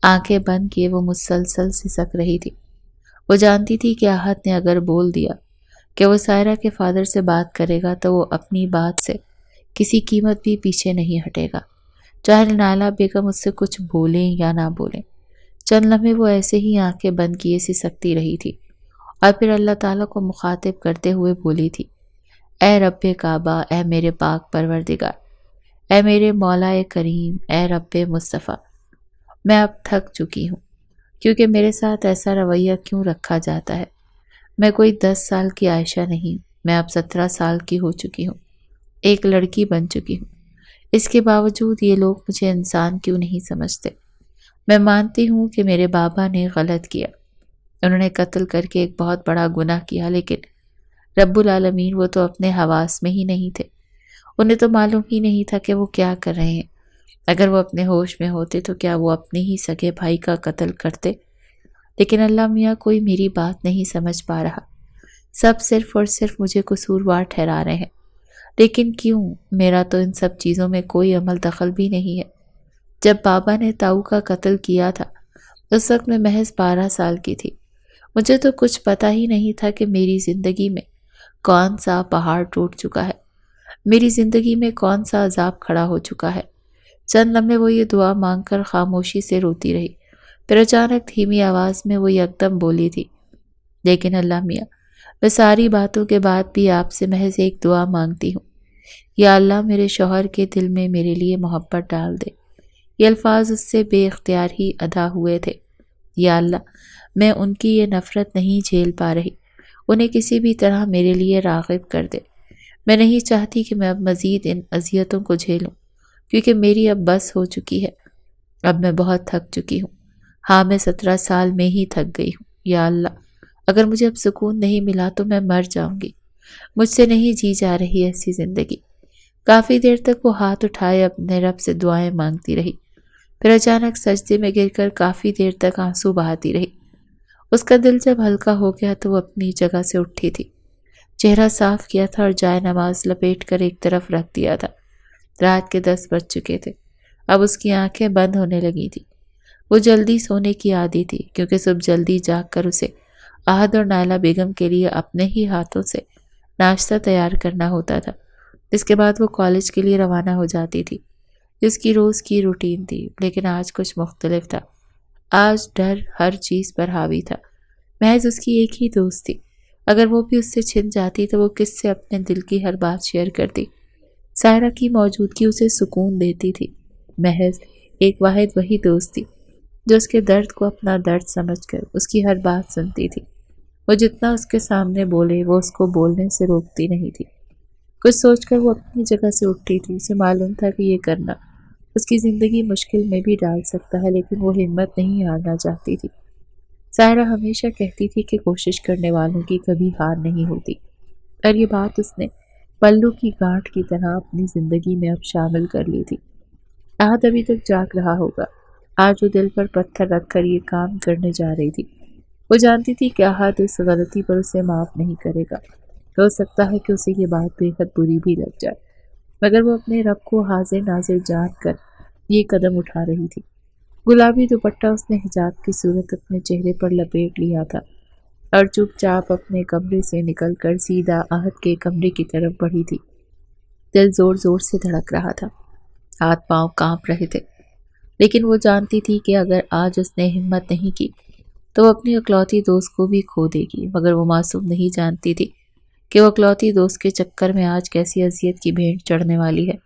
آنکھیں بند کیے وہ مسلسل سسک رہی تھی۔ وہ جانتی تھی کہ احد نے اگر بول دیا کہ وہ سائرہ کے فادر سے بات کرے گا تو وہ اپنی بات سے کسی قیمت بھی پیچھے نہیں ہٹے گا، چاہے نائلہ بیگم اس سے کچھ بولیں یا نہ بولیں۔ چند لمحے وہ ایسے ہی آنکھیں بند کیے سسکتی رہی تھی اور پھر اللہ تعالیٰ کو مخاطب کرتے ہوئے بولی تھی، اے رب کعبہ، اے میرے پاک پروردگار، اے میرے مولا کریم، اے رب مصطفیٰ، میں اب تھک چکی ہوں، کیونکہ میرے ساتھ ایسا رویہ کیوں رکھا جاتا ہے؟ میں کوئی 10 سال کی عائشہ نہیں، میں اب 17 سال کی ہو چکی ہوں، ایک لڑکی بن چکی ہوں۔ اس کے باوجود یہ لوگ مجھے انسان کیوں نہیں سمجھتے؟ میں مانتی ہوں کہ میرے بابا نے غلط کیا، انہوں نے قتل کر کے ایک بہت بڑا گناہ کیا، لیکن رب العالمین وہ تو اپنے حواس میں ہی نہیں تھے، انہیں تو معلوم ہی نہیں تھا کہ وہ کیا کر رہے ہیں۔ اگر وہ اپنے ہوش میں ہوتے تو کیا وہ اپنے ہی سگے بھائی کا قتل کرتے؟ لیکن اللہ میاں کوئی میری بات نہیں سمجھ پا رہا، سب صرف اور صرف مجھے قصوروار ٹھہرا رہے ہیں۔ لیکن کیوں؟ میرا تو ان سب چیزوں میں کوئی عمل دخل بھی نہیں ہے۔ جب بابا نے تاؤ کا قتل کیا تھا اس وقت میں محض 12 سال کی تھی، مجھے تو کچھ پتہ ہی نہیں تھا کہ میری زندگی میں کون سا پہاڑ ٹوٹ چکا ہے، میری زندگی میں کون سا عذاب کھڑا ہو چکا ہے۔ چند لمحے وہ یہ دعا مانگ کر خاموشی سے روتی رہی، پھر اچانک دھیمی آواز میں وہ یکدم بولی تھی، لیکن اللہ میاں، میں ساری باتوں کے بعد بھی آپ سے محض ایک دعا مانگتی ہوں، یا اللہ میرے شوہر کے دل میں میرے لیے محبت ڈال دے۔ یہ الفاظ اس سے بے اختیار ہی ادا ہوئے تھے۔ یا اللہ، میں ان کی یہ نفرت نہیں جھیل پا رہی، انہیں کسی بھی طرح میرے لیے راغب کر دے۔ میں نہیں چاہتی کہ میں اب مزید ان اذیتوں کو جھیلوں، کیونکہ میری اب بس ہو چکی ہے، اب میں بہت تھک چکی ہوں۔ ہاں میں 17 سال میں ہی تھک گئی ہوں، یا اللہ اگر مجھے اب سکون نہیں ملا تو میں مر جاؤں گی، مجھ سے نہیں جی جا رہی ایسی زندگی۔ کافی دیر تک وہ ہاتھ اٹھائے اپنے رب سے دعائیں مانگتی رہی، پھر اچانک سجدے میں گر کر کافی دیر تک آنسو بہاتی رہی۔ اس کا دل جب ہلکا ہو گیا تو وہ اپنی جگہ سے اٹھی تھی، چہرہ صاف کیا تھا اور جائے نماز لپیٹ کر ایک طرف رکھ دیا تھا۔ رات کے 10 بج چکے تھے، اب اس کی آنکھیں بند ہونے لگی تھی۔ وہ جلدی سونے کی عادی تھی کیونکہ صبح جلدی جاگ کر اسے احد اور نائلہ بیگم کے لیے اپنے ہی ہاتھوں سے ناشتہ تیار کرنا ہوتا تھا۔ اس کے بعد وہ کالج کے لیے روانہ ہو جاتی تھی، جس کی روز کی روٹین تھی، لیکن آج کچھ مختلف تھا۔ آج ڈر ہر چیز پر حاوی تھا۔ محض اس کی ایک ہی دوست تھی، اگر وہ بھی اس سے چھن جاتی تو وہ کس سے اپنے دل کی ہر بات شیئر کرتی؟ سائرہ کی موجودگی اسے سکون دیتی تھی، محض ایک واحد وہی دوست تھی جو اس کے درد کو اپنا درد سمجھ کر اس کی ہر بات سنتی تھی۔ وہ جتنا اس کے سامنے بولے وہ اس کو بولنے سے روکتی نہیں تھی۔ کچھ سوچ کر وہ اپنی جگہ سے اٹھی تھی، اسے معلوم تھا کہ یہ کرنا اس کی زندگی مشکل میں بھی ڈال سکتا ہے، لیکن وہ ہمت نہیں ہارنا چاہتی تھی۔ سائرہ ہمیشہ کہتی تھی کہ کوشش کرنے والوں کی کبھی ہار نہیں ہوتی، اور یہ بات اس نے پلو کی گانٹھ کی طرح اپنی زندگی میں اب شامل کر لی تھی۔ احد ابھی تک جاگ رہا ہوگا، آج وہ دل پر پتھر رکھ کر یہ کام کرنے جا رہی تھی۔ وہ جانتی تھی کہ احد اس غلطی پر اسے معاف نہیں کرے گا، ہو سکتا ہے کہ اسے یہ بات بے حد بری بھی لگ جائے، مگر وہ اپنے رب کو حاضر ناظر جان کر یہ قدم اٹھا رہی تھی۔ گلابی دوپٹہ اس نے حجاب کی صورت اپنے چہرے پر لپیٹ لیا تھا اور چپ چاپ اپنے کمرے سے نکل کر سیدھا احد کے کمرے کی طرف بڑھی تھی۔ دل زور زور سے دھڑک رہا تھا، ہاتھ پاؤں کانپ رہے تھے، لیکن وہ جانتی تھی کہ اگر آج اس نے ہمت نہیں کی تو وہ اپنی اکلوتی دوست کو بھی کھو دے گی، مگر وہ معصوم نہیں جانتی تھی کہ وہ اکلوتی دوست کے چکر میں آج کیسی اذیت کی بھینٹ چڑھنے والی ہے۔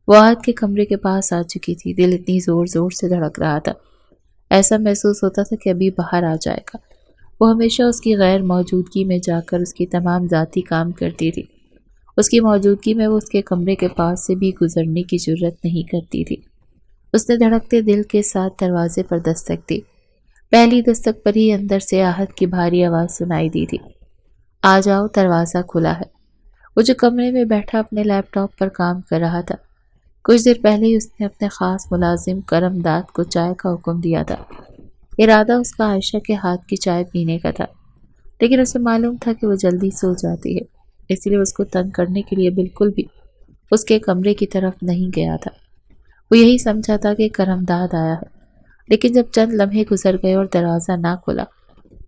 وہ احد کے کمرے کے پاس آ چکی تھی، دل اتنی زور زور سے دھڑک رہا تھا، ایسا محسوس ہوتا تھا کہ ابھی باہر آ جائے گا۔ وہ ہمیشہ اس کی غیر موجودگی میں جا کر اس کی تمام ذاتی کام کرتی تھی، اس کی موجودگی میں وہ اس کے کمرے کے پاس سے بھی گزرنے کی جرت نہیں کرتی تھی۔ اس نے دھڑکتے دل کے ساتھ دروازے پر دستک دی۔ پہلی دستک پر ہی اندر سے احد کی بھاری آواز سنائی دی تھی، آ جاؤ، دروازہ کھلا ہے۔ وہ جو کمرے میں بیٹھا اپنے لیپ ٹاپ پر کام کر رہا تھا، کچھ دیر پہلے ہی اس نے اپنے خاص ملازم کرم داد کو چائے کا حکم دیا تھا۔ ارادہ اس کا عائشہ کے ہاتھ کی چائے پینے کا تھا، لیکن اسے معلوم تھا کہ وہ جلدی سو جاتی ہے، اس لیے اس کو تنگ کرنے کے لیے بالکل بھی اس کے کمرے کی طرف نہیں گیا تھا۔ وہ یہی سمجھا تھا کہ کرم داد آیا ہے، لیکن جب چند لمحے گزر گئے اور دروازہ نہ کھلا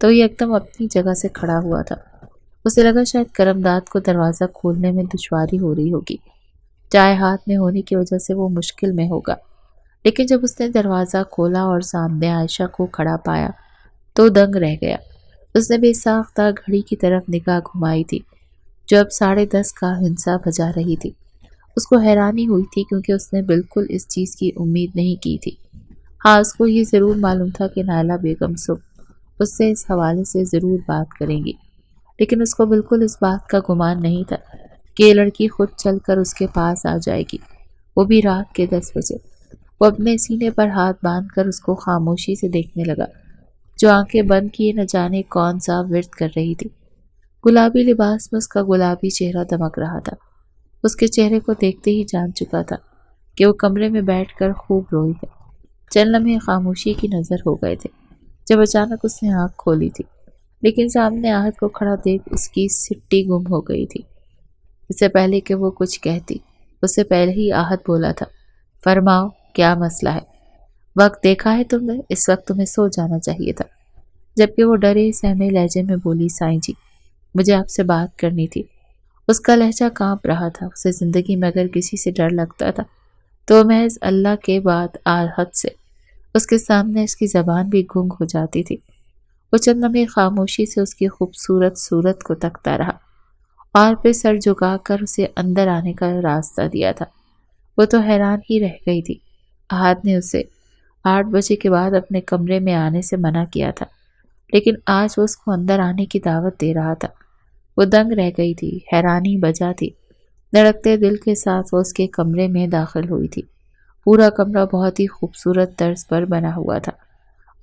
تو یہ ایک دم اپنی جگہ سے کھڑا ہوا تھا۔ اسے لگا شاید کرم داد کو دروازہ کھولنے میں دشواری ہو رہی ہوگی، چائے ہاتھ میں ہونے کی وجہ سے وہ مشکل میں ہوگا، لیکن جب اس نے دروازہ کھولا اور سامنے عائشہ کو کھڑا پایا تو دنگ رہ گیا۔ اس نے بے ساختہ گھڑی کی طرف نگاہ گھمائی تھی جو اب 10:30 کا ہنسا بجا رہی تھی۔ اس کو حیرانی ہوئی تھی کیونکہ اس نے بالکل اس چیز کی امید نہیں کی تھی۔ ہاں، اس کو یہ ضرور معلوم تھا کہ نائلہ بیگم صبح اس سے اس حوالے سے ضرور بات کریں گی، لیکن اس کو بالکل اس بات کا گمان نہیں تھا کہ یہ لڑکی خود چل کر اس کے پاس آ جائے گی، وہ بھی رات کے 10 بجے۔ وہ اپنے سینے پر ہاتھ باندھ کر اس کو خاموشی سے دیکھنے لگا، جو آنکھیں بند کیے نہ جانے کون سا ورد کر رہی تھی۔ گلابی لباس میں اس کا گلابی چہرہ دمک رہا تھا۔ اس کے چہرے کو دیکھتے ہی جان چکا تھا کہ وہ کمرے میں بیٹھ کر خوب روئی ہے۔ چند لمحے خاموشی کی نظر ہو گئے تھے جب اچانک اس نے آنکھ کھولی تھی، لیکن سامنے احد کو کھڑا دیکھ اس کی سٹی گم ہو گئی تھی۔ اس سے پہلے کہ وہ کچھ کہتی، اس سے پہلے ہی احد بولا تھا، فرماؤ کیا مسئلہ ہے؟ وقت دیکھا ہے تم نے؟ اس وقت تمہیں سو جانا چاہیے تھا۔ جبکہ وہ ڈرے سہمے لہجے میں بولی، سائیں جی مجھے آپ سے بات کرنی تھی۔ اس کا لہجہ کانپ رہا تھا۔ اسے زندگی میں اگر کسی سے ڈر لگتا تھا تو محض اللہ کے بعد احد سے۔ اس کے سامنے اس کی زبان بھی گنگ ہو جاتی تھی۔ وہ چند لمحے خاموشی سے اس کی خوبصورت صورت کو تکتا رہا اور پھر سر جھکا کر اسے اندر آنے کا راستہ دیا تھا۔ وہ تو حیران ہی رہ گئی تھی۔ احد نے اسے 8 بجے کے بعد اپنے کمرے میں آنے سے منع کیا تھا، لیکن آج وہ اس کو اندر آنے کی دعوت دے رہا تھا۔ وہ دنگ رہ گئی تھی، حیرانی بجا تھی۔ دھڑکتے دل کے ساتھ وہ اس کے کمرے میں داخل ہوئی تھی۔ پورا کمرہ بہت ہی خوبصورت طرز پر بنا ہوا تھا۔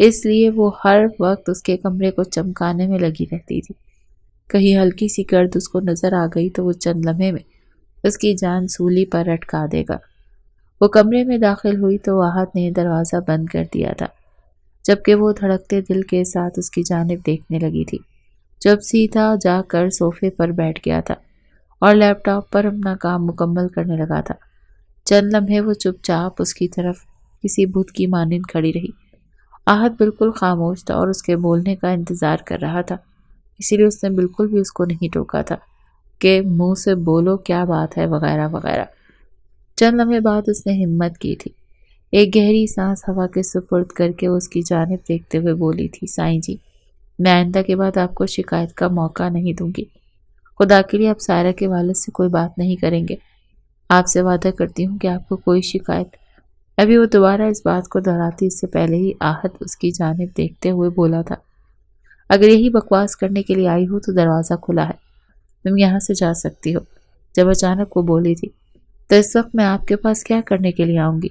اس لیے وہ ہر وقت اس کے کمرے کو چمکانے میں لگی رہتی تھی۔ کہیں ہلکی سی گرد اس کو نظر آ گئی تو وہ چند لمحے میں اس کی جان سولی پر اٹکا دے گا۔ وہ کمرے میں داخل ہوئی تو آہت نے دروازہ بند کر دیا تھا، جبکہ وہ دھڑکتے دل کے ساتھ اس کی جانب دیکھنے لگی تھی۔ جب سیدھا جا کر صوفے پر بیٹھ گیا تھا اور لیپ ٹاپ پر اپنا کام مکمل کرنے لگا تھا۔ چند لمحے وہ چپ چاپ اس کی طرف کسی بت کی مانند کھڑی رہی۔ آہت بالکل خاموش تھا اور اس کے بولنے کا انتظار کر رہا تھا، اسی لیے اس نے بالکل بھی اس کو نہیں ٹوکا تھا کہ منہ سے بولو کیا بات ہے وغیرہ وغیرہ۔ چند لمحے بعد اس نے ہمت کی تھی، ایک گہری سانس ہوا کے سپرد کر کے اس کی جانب دیکھتے ہوئے بولی تھی، سائیں جی، میں آئندہ کے بعد آپ کو شکایت کا موقع نہیں دوں گی۔ خدا کے لیے آپ سائرہ کے والد سے کوئی بات نہیں کریں گے۔ آپ سے وعدہ کرتی ہوں کہ آپ کو کوئی شکایت۔ ابھی وہ دوبارہ اس بات کو دہراتی اس سے پہلے ہی آہت اس کی جانب دیکھتے ہوئے بولا تھا، اگر یہی بکواس کرنے کے لیے آئی ہو تو دروازہ کھلا ہے، تم یہاں سے جا سکتی ہو۔ جب اچانک وہ بولی تھی، تو اس وقت میں آپ کے پاس کیا کرنے کے لیے آؤں گی؟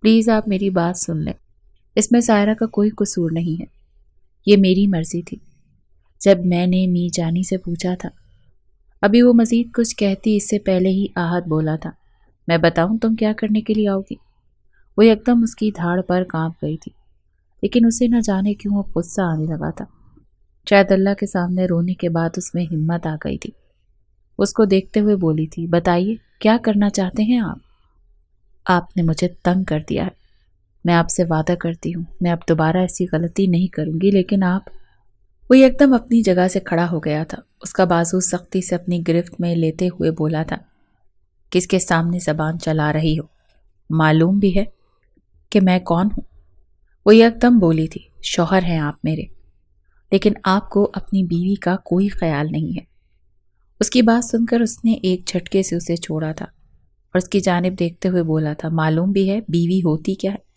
پلیز آپ میری بات سن لیں، اس میں سائرہ کا کوئی قصور نہیں ہے، یہ میری مرضی تھی۔ جب میں نے می جانی سے پوچھا تھا، ابھی وہ مزید کچھ کہتی اس سے پہلے ہی آہت بولا تھا، میں بتاؤں تم کیا کرنے کے لیے آؤ گی؟ وہ یکدم اس کی دھاڑ پر کانپ گئی تھی، لیکن اسے نہ جانے کیوں اب غصہ آنے لگا تھا۔ شاید اللہ کے سامنے رونے کے بعد اس میں ہمت آ گئی تھی۔ اس کو دیکھتے ہوئے بولی تھی، بتائیے کیا کرنا چاہتے ہیں آپ؟ آپ نے مجھے تنگ کر دیا ہے، میں آپ سے وعدہ کرتی ہوں میں اب دوبارہ ایسی غلطی نہیں کروں گی، لیکن آپ… وہ یکدم اپنی جگہ سے کھڑا ہو گیا تھا، اس کا بازو سختی سے اپنی گرفت میں لیتے ہوئے بولا تھا، کس کے سامنے زبان چلا رہی ہو؟ معلوم بھی ہے کہ میں کون ہوں؟ وہ یکدم بولی تھی، شوہر ہیں آپ میرے، لیکن آپ کو اپنی بیوی کا کوئی خیال نہیں ہے۔ اس کی بات سن کر اس نے ایک جھٹکے سے اسے چھوڑا تھا اور اس کی جانب دیکھتے ہوئے بولا تھا، معلوم بھی ہے بیوی ہوتی کیا ہے؟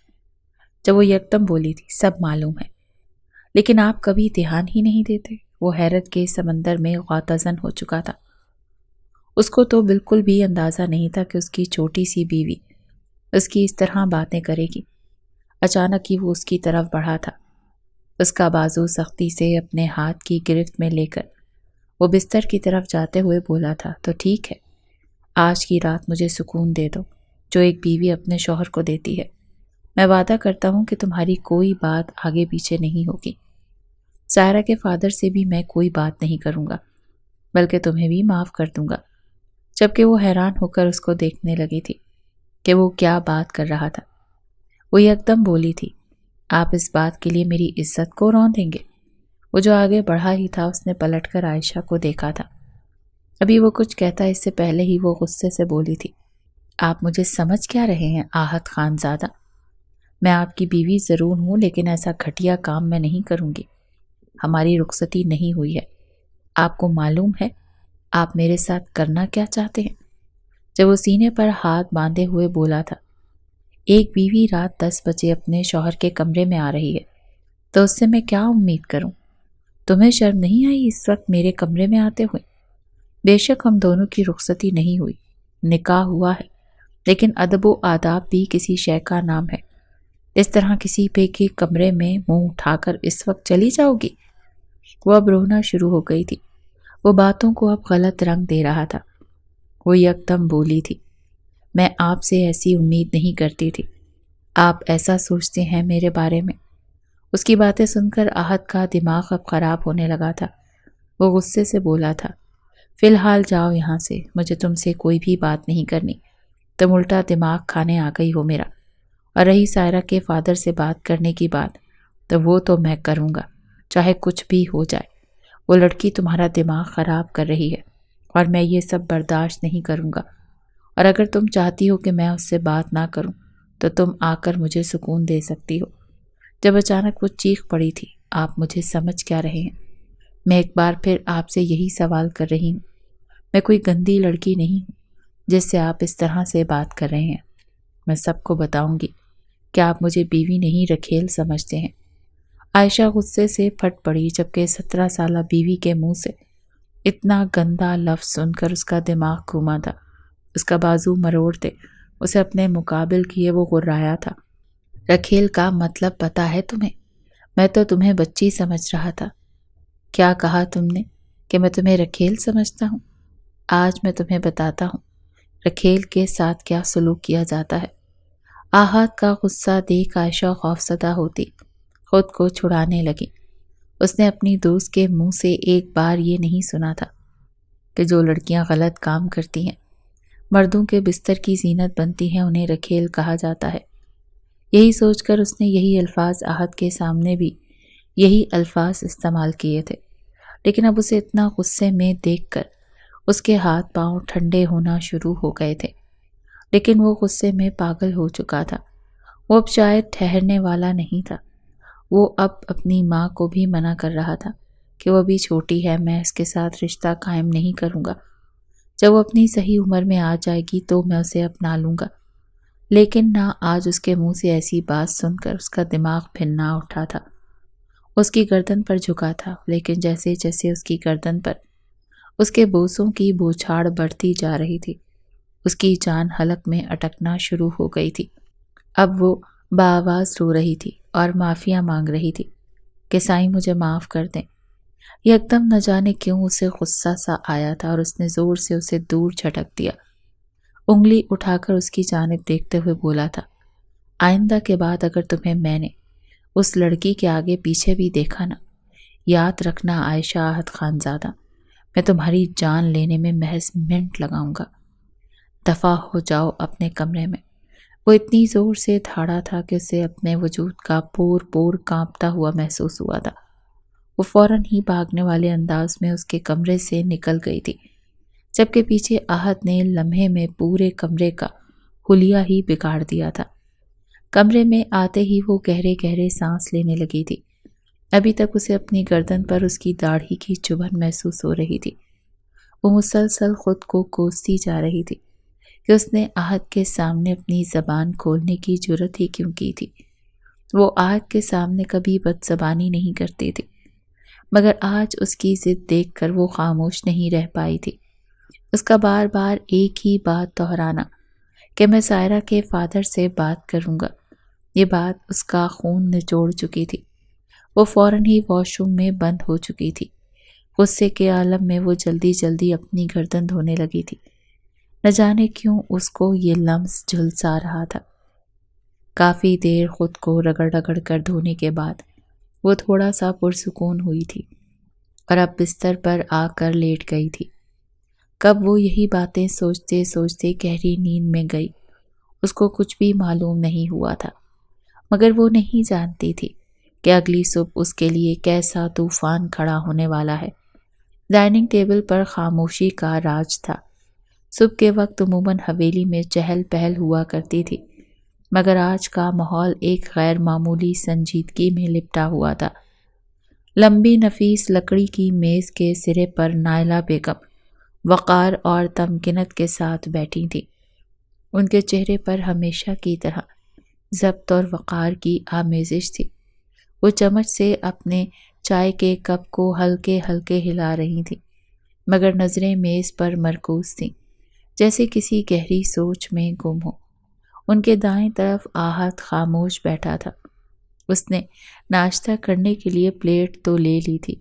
جب وہ یکدم بولی تھی، سب معلوم ہے، لیکن آپ کبھی دھیان ہی نہیں دیتے۔ وہ حیرت کے سمندر میں غوطہ-زن ہو چکا تھا۔ اس کو تو بالکل بھی اندازہ نہیں تھا کہ اس کی چھوٹی سی بیوی اس کی اس طرح باتیں کرے گی۔ اچانک ہی وہ اس کی طرف بڑھا تھا، اس کا بازو سختی سے اپنے ہاتھ کی گرفت میں لے کر وہ بستر کی طرف جاتے ہوئے بولا تھا، تو ٹھیک ہے، آج کی رات مجھے سکون دے دو جو ایک بیوی اپنے شوہر کو دیتی ہے۔ میں وعدہ کرتا ہوں کہ تمہاری کوئی بات آگے پیچھے نہیں ہوگی۔ سائرہ کے فادر سے بھی میں کوئی بات نہیں کروں گا، بلکہ تمہیں بھی معاف کر دوں گا۔ جبکہ وہ حیران ہو کر اس کو دیکھنے لگی تھی کہ وہ کیا بات کر رہا تھا۔ وہ یکدم بولی تھی، آپ اس بات کے لیے میری عزت کو رون دیں گے؟ وہ جو آگے بڑھا ہی تھا اس نے پلٹ کر عائشہ کو دیکھا تھا۔ ابھی وہ کچھ کہتا اس سے پہلے ہی وہ غصے سے بولی تھی، آپ مجھے سمجھ کیا رہے ہیں آہت خانزادہ؟ میں آپ کی بیوی ضرور ہوں، لیکن ایسا گھٹیا کام میں نہیں کروں گی۔ ہماری رخصتی نہیں ہوئی ہے، آپ کو معلوم ہے آپ میرے ساتھ کرنا کیا چاہتے ہیں؟ جب وہ سینے پر ہاتھ باندھے ہوئے بولا تھا، ایک بیوی رات 10 بجے اپنے شوہر کے کمرے میں آ رہی ہے تو اس سے میں کیا امید کروں؟ تمہیں شرم نہیں آئی اس وقت میرے کمرے میں آتے ہوئے؟ بے شک ہم دونوں کی رخصتی نہیں ہوئی، نکاح ہوا ہے، لیکن ادب و آداب بھی کسی شے کا نام ہے۔ اس طرح کسی پہ کے کمرے میں منہ اٹھا کر اس وقت چلی جاؤ گی؟ وہ اب رونا شروع ہو گئی تھی، وہ باتوں کو اب غلط رنگ دے رہا تھا۔ وہ یکدم بولی تھی، میں آپ سے ایسی امید نہیں کرتی تھی، آپ ایسا سوچتے ہیں میرے بارے میں؟ اس کی باتیں سن کر آہت کا دماغ اب خراب ہونے لگا تھا۔ وہ غصے سے بولا تھا، فی الحال جاؤ یہاں سے، مجھے تم سے کوئی بھی بات نہیں کرنی، تم الٹا دماغ کھانے آ گئی ہو میرا۔ اور رہی سائرہ کے فادر سے بات کرنے کی بات، تو وہ تو میں کروں گا چاہے کچھ بھی ہو جائے۔ وہ لڑکی تمہارا دماغ خراب کر رہی ہے اور میں یہ سب برداشت نہیں کروں گا، اور اگر تم چاہتی ہو کہ میں اس سے بات نہ کروں تو تم آ کر مجھے سکون دے سکتی ہو۔ جب اچانک وہ چیخ پڑی تھی، آپ مجھے سمجھ کیا رہے ہیں؟ میں ایک بار پھر آپ سے یہی سوال کر رہی ہوں، میں کوئی گندی لڑکی نہیں ہوں جس سے آپ اس طرح سے بات کر رہے ہیں۔ میں سب کو بتاؤں گی کہ آپ مجھے بیوی نہیں رکھیل سمجھتے ہیں۔ عائشہ غصے سے پھٹ پڑی، جبکہ 17 سالہ بیوی کے منہ سے اتنا گندا لفظ سن کر اس کا دماغ گھوما تھا۔ اس کا بازو مروڑتے اسے اپنے مقابل کیے وہ غرایا تھا، رکھیل کا مطلب پتا ہے تمہیں؟ میں تو تمہیں بچی سمجھ رہا تھا۔ کیا کہا تم نے کہ میں تمہیں رکھیل سمجھتا ہوں؟ آج میں تمہیں بتاتا ہوں رکھیل کے ساتھ کیا سلوک کیا جاتا ہے۔ آحات کا غصہ دیکھ عائشہ خوفزدہ ہوتی خود کو چھڑانے لگی۔ اس نے اپنی دوست کے منہ سے ایک بار یہ نہیں سنا تھا کہ جو لڑکیاں غلط کام کرتی ہیں، مردوں کے بستر کی زینت بنتی ہیں، انہیں رکھیل کہا جاتا ہے۔ یہی سوچ کر اس نے یہی الفاظ آحت کے سامنے بھی یہی الفاظ استعمال کیے تھے، لیکن اب اسے اتنا غصے میں دیکھ کر اس کے ہاتھ پاؤں ٹھنڈے ہونا شروع ہو گئے تھے، لیکن وہ غصے میں پاگل ہو چکا تھا۔ وہ اب شاید ٹھہرنے والا نہیں تھا۔ وہ اب اپنی ماں کو بھی منع کر رہا تھا کہ وہ ابھی چھوٹی ہے، میں اس کے ساتھ رشتہ قائم نہیں کروں گا۔ جب وہ اپنی صحیح عمر میں آ جائے گی تو میں اسے اپنا لوں گا۔ لیکن نہ آج اس کے منہ سے ایسی بات سن کر اس کا دماغ پھرنا اٹھا تھا۔ اس کی گردن پر جھکا تھا، لیکن جیسے جیسے اس کی گردن پر اس کے بوسوں کی بوچھاڑ بڑھتی جا رہی تھی، اس کی جان حلق میں اٹکنا شروع ہو گئی تھی۔ اب وہ بآواز رو رہی تھی اور معافیاں مانگ رہی تھی کہ سائیں مجھے معاف کر دیں۔ یکدم نہ جانے کیوں اسے غصہ سا آیا تھا اور اس نے زور سے اسے دور جھٹک دیا۔ انگلی اٹھا کر اس کی جانب دیکھتے ہوئے بولا تھا، آئندہ کے بعد اگر تمہیں میں نے اس لڑکی کے آگے پیچھے بھی دیکھا نا، یاد رکھنا عائشہ آحت خانزادہ، میں تمہاری جان لینے میں محض منٹ لگاؤں گا۔ دفع ہو جاؤ اپنے کمرے میں۔ وہ اتنی زور سے دھاڑا تھا کہ اسے اپنے وجود کا پور پور کانپتا ہوا محسوس ہوا تھا۔ وہ فوراً ہی بھاگنے والے انداز میں اس کے کمرے سے نکل گئی تھی، جبکہ پیچھے آحت نے لمحے میں پورے کمرے کا حلیہ ہی بگاڑ دیا تھا۔ کمرے میں آتے ہی وہ گہرے گہرے سانس لینے لگی تھی۔ ابھی تک اسے اپنی گردن پر اس کی داڑھی کی چبھن محسوس ہو رہی تھی۔ وہ مسلسل خود کو کوستی جا رہی تھی کہ اس نے آحت کے سامنے اپنی زبان کھولنے کی جرت ہی کیوں کی تھی۔ وہ آحت کے سامنے کبھی بد زبانی نہیں کرتی تھی، مگر آج اس کی ضد دیکھ کر وہ خاموش نہیں رہ پائی تھی۔ اس کا بار بار ایک ہی بات دہرانا کہ میں سائرہ کے فادر سے بات کروں گا، یہ بات اس کا خون نچوڑ چکی تھی۔ وہ فوراً ہی واش روم میں بند ہو چکی تھی۔ غصے کے عالم میں وہ جلدی جلدی اپنی گردن دھونے لگی تھی۔ نہ جانے کیوں اس کو یہ لمس جھلسا رہا تھا۔ کافی دیر خود کو رگڑ رگڑ کر دھونے کے بعد وہ تھوڑا سا پرسکون ہوئی تھی اور اب بستر پر آ کر لیٹ گئی تھی۔ کب وہ یہی باتیں سوچتے سوچتے گہری نیند میں گئی، اس کو کچھ بھی معلوم نہیں ہوا تھا، مگر وہ نہیں جانتی تھی کہ اگلی صبح اس کے لیے کیسا طوفان کھڑا ہونے والا ہے۔ ڈائننگ ٹیبل پر خاموشی کا راج تھا۔ صبح کے وقت عموماً حویلی میں چہل پہل ہوا کرتی تھی، مگر آج کا ماحول ایک غیر معمولی سنجیدگی میں لپٹا ہوا تھا۔ لمبی نفیس لکڑی کی میز کے سرے پر نائلہ بیگم وقار اور تمکنت کے ساتھ بیٹھی تھی۔ ان کے چہرے پر ہمیشہ کی طرح ضبط اور وقار کی آمیزش تھی۔ وہ چمچ سے اپنے چائے کے کپ کو ہلکے ہلکے ہلا رہی تھی، مگر نظریں میز پر مرکوز تھیں، جیسے کسی گہری سوچ میں گم ہو۔ ان کے دائیں طرف آحت خاموش بیٹھا تھا۔ اس نے ناشتہ کرنے کے لیے پلیٹ تو لے لی تھی،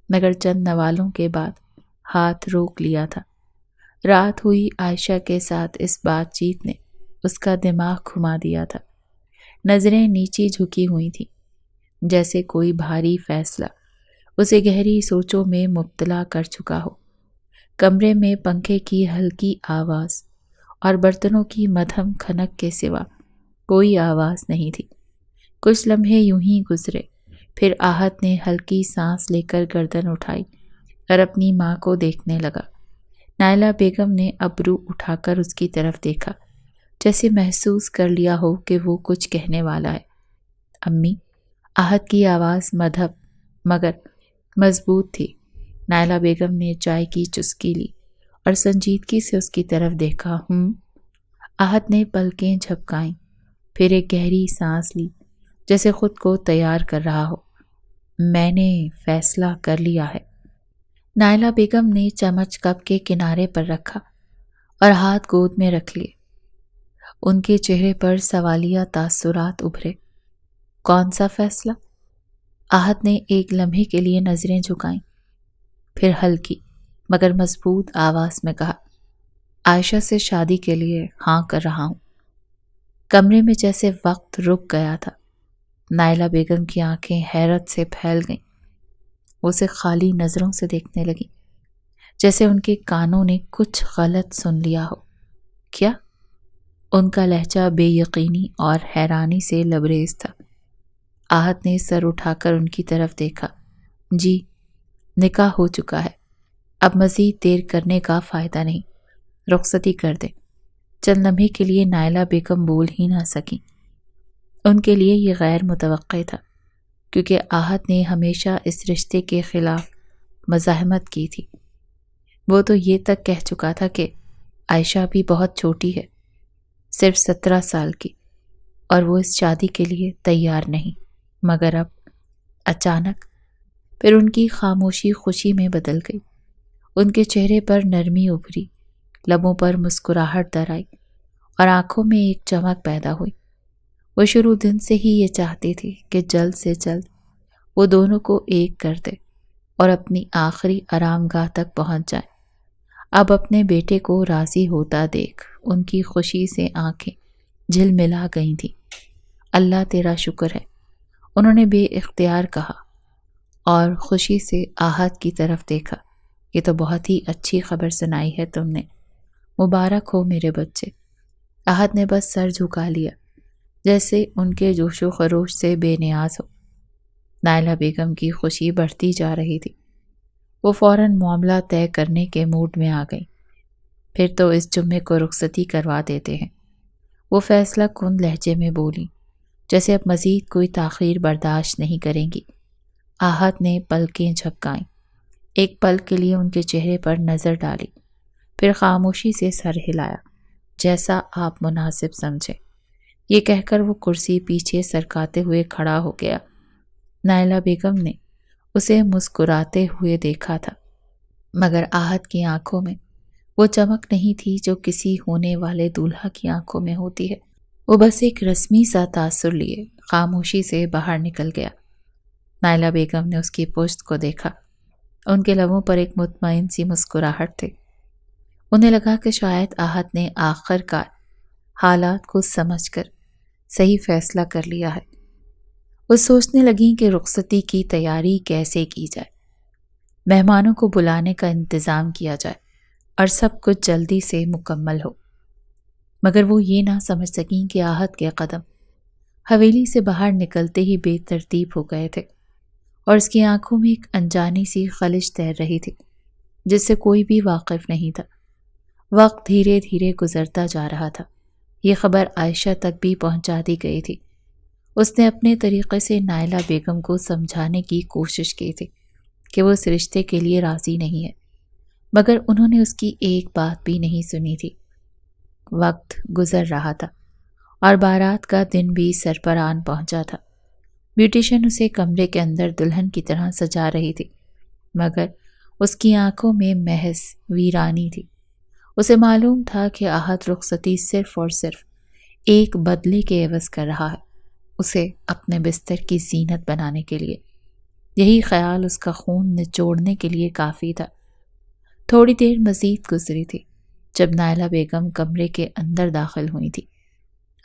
مگر چند نوالوں کے بعد ہاتھ روک لیا تھا۔ رات ہوئی عائشہ کے ساتھ اس بات چیت نے اس کا دماغ گھما دیا تھا۔ نظریں نیچی جھکی ہوئی تھیں، جیسے کوئی بھاری فیصلہ اسے گہری سوچوں میں مبتلا کر چکا ہو۔ کمرے میں پنکھے کی ہلکی آواز اور برتنوں کی مدھم کھنک کے سوا کوئی آواز نہیں تھی۔ کچھ لمحے یوں ہی گزرے، پھر آحت نے ہلکی سانس لے کر گردن اٹھائی اور اپنی ماں کو دیکھنے لگا۔ نائلہ بیگم نے ابرو اٹھا کر اس کی طرف دیکھا، جیسے محسوس کر لیا ہو کہ وہ کچھ کہنے والا ہے۔ امی، آحت کی آواز مدھم مگر مضبوط تھی۔ نائلہ بیگم نے چائے کی چسکی لی اور سنجیدگی سے اس کی طرف دیکھا۔ آحت نے پلکیں جھپکائیں، پھر ایک گہری سانس لی، جیسے خود کو تیار کر رہا ہو۔ میں نے فیصلہ کر لیا ہے۔ نائلہ بیگم نے چمچ کپ کے کنارے پر رکھا اور ہاتھ گود میں رکھ لیے۔ ان کے چہرے پر سوالیہ تاثرات ابھرے۔ کون سا فیصلہ؟ آہت نے ایک لمحے کے لیے نظریں جھکائیں، پھر ہلکی مگر مضبوط آواز میں کہا، عائشہ سے شادی کے لیے ہاں کر رہا ہوں۔ کمرے میں جیسے وقت رک گیا تھا۔ نائلہ بیگم کی آنکھیں حیرت سے پھیل گئیں۔ وہ اسے خالی نظروں سے دیکھنے لگی، جیسے ان کے کانوں نے کچھ غلط سن لیا ہو۔ کیا؟ ان کا لہجہ بے یقینی اور حیرانی سے لبریز تھا۔ آہت نے سر اٹھا کر ان کی طرف دیکھا۔ جی، نکاح ہو چکا ہے، اب مزید دیر کرنے کا فائدہ نہیں، رخصتی کر دیں۔ چند لمحے کے لیے نائلہ بیگم بول ہی نہ سکیں۔ ان کے لیے یہ غیر متوقع تھا، کیونکہ آہت نے ہمیشہ اس رشتے کے خلاف مزاحمت کی تھی۔ وہ تو یہ تک کہہ چکا تھا کہ عائشہ بھی بہت چھوٹی ہے، صرف 17 سال کی، اور وہ اس شادی کے لیے تیار نہیں۔ مگر اب اچانک پھر ان کی خاموشی خوشی میں بدل گئی۔ ان کے چہرے پر نرمی ابھری، لبوں پر مسکراہٹ در آئی اور آنکھوں میں ایک چمک پیدا ہوئی۔ وہ شروع دن سے ہی یہ چاہتی تھی کہ جلد سے جلد وہ دونوں کو ایک کر دے اور اپنی آخری آرام گاہ تک پہنچ جائے۔ اب اپنے بیٹے کو راضی ہوتا دیکھ ان کی خوشی سے آنکھیں جھلملا گئی تھیں۔ اللہ تیرا شکر ہے، انہوں نے بے اختیار کہا اور خوشی سے آہت کی طرف دیکھا۔ یہ تو بہت ہی اچھی خبر سنائی ہے تم نے، مبارک ہو میرے بچے۔ آہت نے بس سر جھکا لیا، جیسے ان کے جوش و خروش سے بے نیاز ہو۔ نائلہ بیگم کی خوشی بڑھتی جا رہی تھی۔ وہ فوراً معاملہ طے کرنے کے موڈ میں آ گئی۔ پھر تو اس جمعے کو رخصتی کروا دیتے ہیں، وہ فیصلہ کن لہجے میں بولی، جیسے اب مزید کوئی تاخیر برداشت نہیں کریں گی۔ آہت نے پلکیں جھپکائیں، ایک پل کے لیے ان کے چہرے پر نظر ڈالی، پھر خاموشی سے سر ہلایا، جیسا آپ مناسب سمجھے۔ یہ کہہ کر وہ کرسی پیچھے سرکاتے ہوئے کھڑا ہو گیا۔ نائلہ بیگم نے اسے مسکراتے ہوئے دیکھا تھا، مگر آہت کی آنکھوں میں وہ چمک نہیں تھی جو کسی ہونے والے دولہا کی آنکھوں میں ہوتی ہے۔ وہ بس ایک رسمی سا تاثر لیے خاموشی سے باہر نکل گیا۔ نائلہ بیگم نے اس کی پشت کو دیکھا۔ ان کے لبوں پر ایک مطمئن سی مسکراہٹ تھی۔ انہیں لگا کہ شاید آہت نے آخر کار حالات کو سمجھ کر صحیح فیصلہ کر لیا ہے۔ وہ سوچنے لگیں کہ رخصتی کی تیاری کیسے کی جائے، مہمانوں کو بلانے کا انتظام کیا جائے اور سب کچھ جلدی سے مکمل ہو۔ مگر وہ یہ نہ سمجھ سکیں کہ آہت کے قدم حویلی سے باہر نکلتے ہی بے ترتیب ہو گئے تھے، اور اس کی آنکھوں میں ایک انجانی سی خلش تیر رہی تھی جس سے کوئی بھی واقف نہیں تھا۔ وقت دھیرے دھیرے گزرتا جا رہا تھا۔ یہ خبر عائشہ تک بھی پہنچا دی گئی تھی۔ اس نے اپنے طریقے سے نائلہ بیگم کو سمجھانے کی کوشش کی تھی کہ وہ اس رشتے کے لیے راضی نہیں ہے، مگر انہوں نے اس کی ایک بات بھی نہیں سنی تھی۔ وقت گزر رہا تھا اور بارات کا دن بھی سر پر آن پہنچا تھا۔ بیوٹیشن اسے کمرے کے اندر دلہن کی طرح سجا رہی تھی، مگر اس کی آنکھوں میں محض ویرانی تھی۔ اسے معلوم تھا کہ آہت رخصتی صرف اور صرف ایک بدلے کے عوض کر رہا ہے، اسے اپنے بستر کی زینت بنانے کے لیے۔ یہی خیال اس کا خون نچوڑنے کے لیے کافی تھا۔ تھوڑی دیر مزید گزری تھی جب نائلہ بیگم کمرے کے اندر داخل ہوئی تھی۔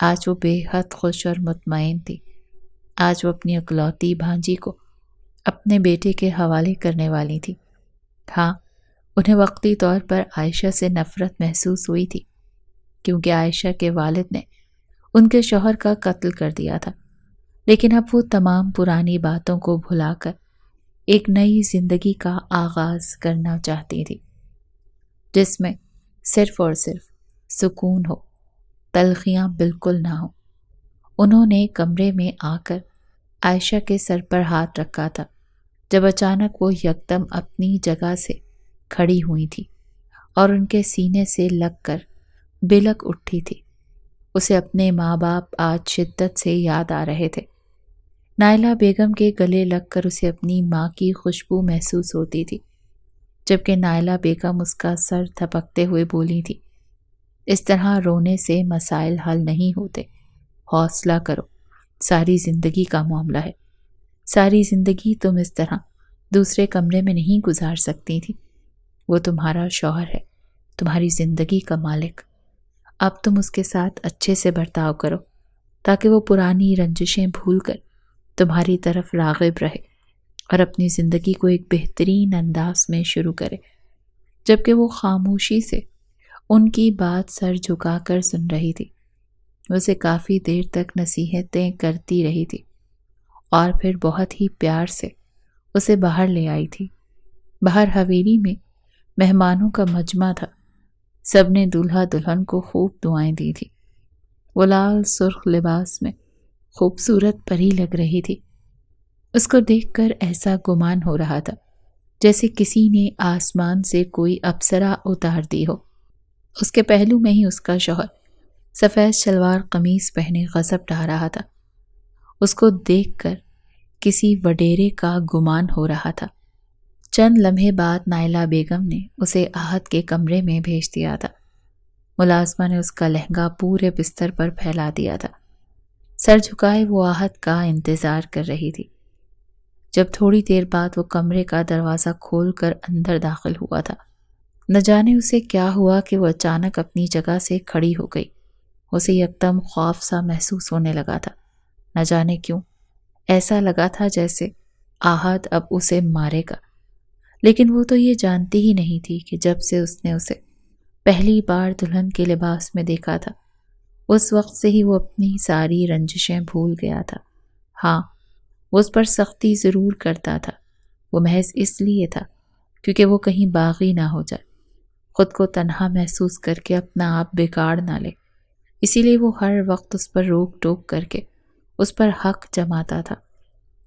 آج وہ بے حد خوش اور مطمئن تھی۔ آج وہ اپنی اکلوتی بھانجی کو اپنے بیٹے کے حوالے کرنے والی تھی۔ ہاں، انہیں وقتی طور پر عائشہ سے نفرت محسوس ہوئی تھی، کیونکہ عائشہ کے والد نے ان کے شوہر کا قتل کر دیا تھا، لیکن اب وہ تمام پرانی باتوں کو بھلا کر ایک نئی زندگی کا آغاز کرنا چاہتی تھی، جس میں صرف اور صرف سکون ہو، تلخیاں بالکل نہ ہو۔ انہوں نے کمرے میں آ کر عائشہ کے سر پر ہاتھ رکھا تھا جب اچانک وہ یکدم اپنی جگہ سے کھڑی ہوئی تھی اور ان کے سینے سے لگ کر بلک اٹھی تھی۔ اسے اپنے ماں باپ آج شدت سے یاد آ رہے تھے۔ نائلہ بیگم کے گلے لگ کر اسے اپنی ماں کی خوشبو محسوس ہوتی تھی، جبکہ نائلہ بیگم اس کا سر تھپکتے ہوئے بولی تھی، اس طرح رونے سے مسائل حل نہیں ہوتے، حوصلہ کرو، ساری زندگی کا معاملہ ہے. ساری زندگی تم اس طرح دوسرے کمرے میں نہیں گزار سکتی تھی. وہ تمہارا شوہر ہے، تمہاری زندگی کا مالک. اب تم اس کے ساتھ اچھے سے برتاؤ کرو تاکہ وہ پرانی رنجشیں بھول کر تمہاری طرف راغب رہے اور اپنی زندگی کو ایک بہترین انداز میں شروع کرے. جبکہ وہ خاموشی سے ان کی بات سر جھکا کر سن رہی تھی. اسے کافی دیر تک نصیحتیں کرتی رہی تھی اور پھر بہت ہی پیار سے اسے باہر لے آئی تھی. باہر حویلی میں مہمانوں کا مجمع تھا. سب نے دولہا دلہن کو خوب دعائیں دی تھی. وہ لال سرخ لباس میں خوبصورت پری لگ رہی تھی. اس کو دیکھ کر ایسا گمان ہو رہا تھا جیسے کسی نے آسمان سے کوئی اپسرا اتار دی ہو. اس کے پہلو میں ہی اس کا شوہر سفید شلوار قمیص پہنے غضب ڈھا رہا تھا. اس کو دیکھ کر کسی وڈیرے کا گمان ہو رہا تھا. چند لمحے بعد نائلہ بیگم نے اسے آہت کے کمرے میں بھیج دیا تھا. ملازمہ نے اس کا لہنگا پورے بستر پر پھیلا دیا تھا. سر جھکائے وہ آہت کا انتظار کر رہی تھی. جب تھوڑی دیر بعد وہ کمرے کا دروازہ کھول کر اندر داخل ہوا تھا، نہ جانے اسے کیا ہوا کہ وہ اچانک اپنی جگہ سے کھڑی ہو گئی. اسے یکدم خوف سا محسوس ہونے لگا تھا. نہ جانے کیوں ایسا لگا تھا جیسے آہت اب اسے مارے گا. لیکن وہ تو یہ جانتی ہی نہیں تھی کہ جب سے اس نے اسے پہلی بار دلہن کے لباس میں دیکھا تھا، اس وقت سے ہی وہ اپنی ساری رنجشیں بھول گیا تھا. ہاں، وہ اس پر سختی ضرور کرتا تھا. وہ محض اس لیے تھا کیونکہ وہ کہیں باغی نہ ہو جائے، خود کو تنہا محسوس کر کے اپنا آپ بگاڑ نہ لے. اسی لیے وہ ہر وقت اس پر روک ٹوک کر کے اس پر حق جماتا تھا